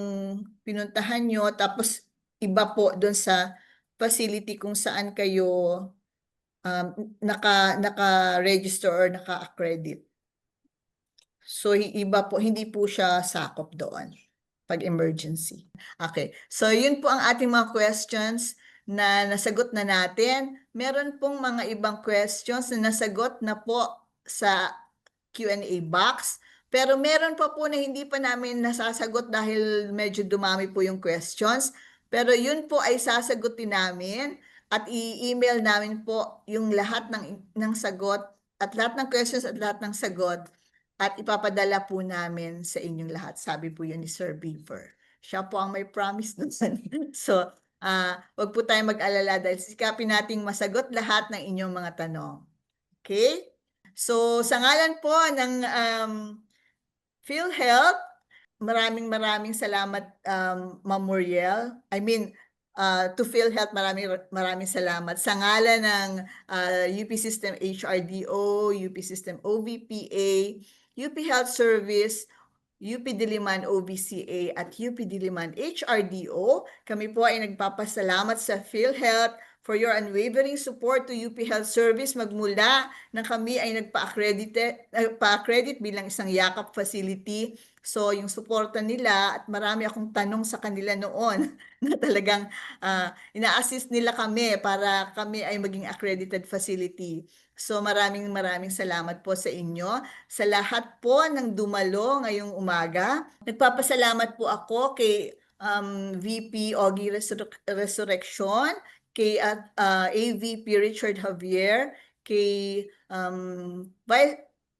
pinuntahan nyo, tapos iba po doon sa facility kung saan kayo naka-register or naka-accredit. So, iba po, hindi po siya sakop doon pag emergency. Okay, so yun po ang ating mga questions na nasagot na natin. Meron pong mga ibang questions na nasagot na po sa Q&A box. Pero meron pa po na hindi pa namin nasasagot dahil medyo dumami po yung questions. Pero yun po ay sasagutin namin at i-email namin po yung lahat ng sagot at lahat ng questions at lahat ng sagot at ipapadala po namin sa inyong lahat. Sabi po yun ni Sir Beaver. Siya po ang may promise nun. So, wag po tayong mag-alala dahil sikapin nating masagot lahat ng inyong mga tanong. Okay? So, sa ngalan po ng PhilHealth, maraming salamat, Ma'am Muriel. To PhilHealth, maraming salamat. Sa ngalan ng UP System HRDO, UP System OVPA, UP Health Service, UP Diliman OVCA at UP Diliman HRDO, kami po ay nagpapasalamat sa PhilHealth for your unwavering support to UP Health Service magmula nang kami ay nagpa-accredit bilang isang yakap facility. So yung suporta nila at marami akong tanong sa kanila noon na talagang ina-assist nila kami para kami ay maging accredited facility. So maraming salamat po sa inyo. Sa lahat po ng dumalo ngayong umaga, nagpapasalamat po ako kay VP Ogie Resurrection, kay AVP Richard Javier, kay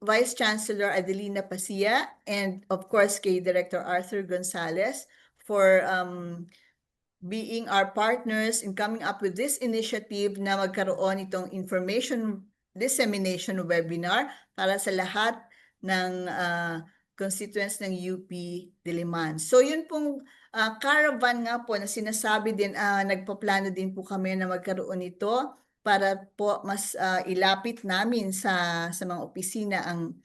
Vice Chancellor Adelina Pasia, and of course kay Director Arthur Gonzalez for being our partners in coming up with this initiative na magkaroon itong information dissemination webinar para sa lahat ng constituents ng UP Diliman. So yun pong caravan nga po na sinasabi din, nagpaplano din po kami na magkaroon nito para po mas ilapit namin sa mga opisina ang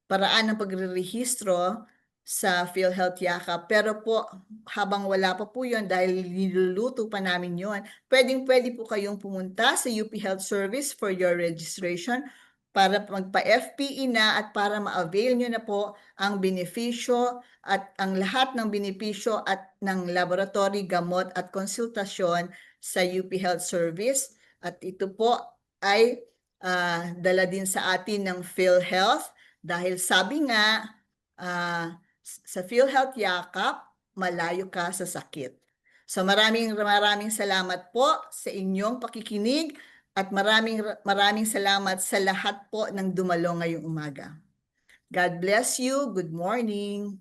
paraan ng pagrerehistro sa PhilHealth Yakap. Pero po, habang wala pa po yun, dahil niluluto pa namin yun, pwede po kayong pumunta sa UP Health Service for your registration para magpa-FPE na at para ma-avail nyo na po ang benepisyo at ang lahat ng benepisyo at ng laboratory, gamot at konsultasyon sa UP Health Service. At ito po ay dala din sa atin ng PhilHealth dahil sabi nga, sa PhilHealth Yakap, malayo ka sa sakit. So maraming salamat po sa inyong pakikinig at maraming salamat sa lahat po ng dumalo ngayong umaga. God bless you. Good morning.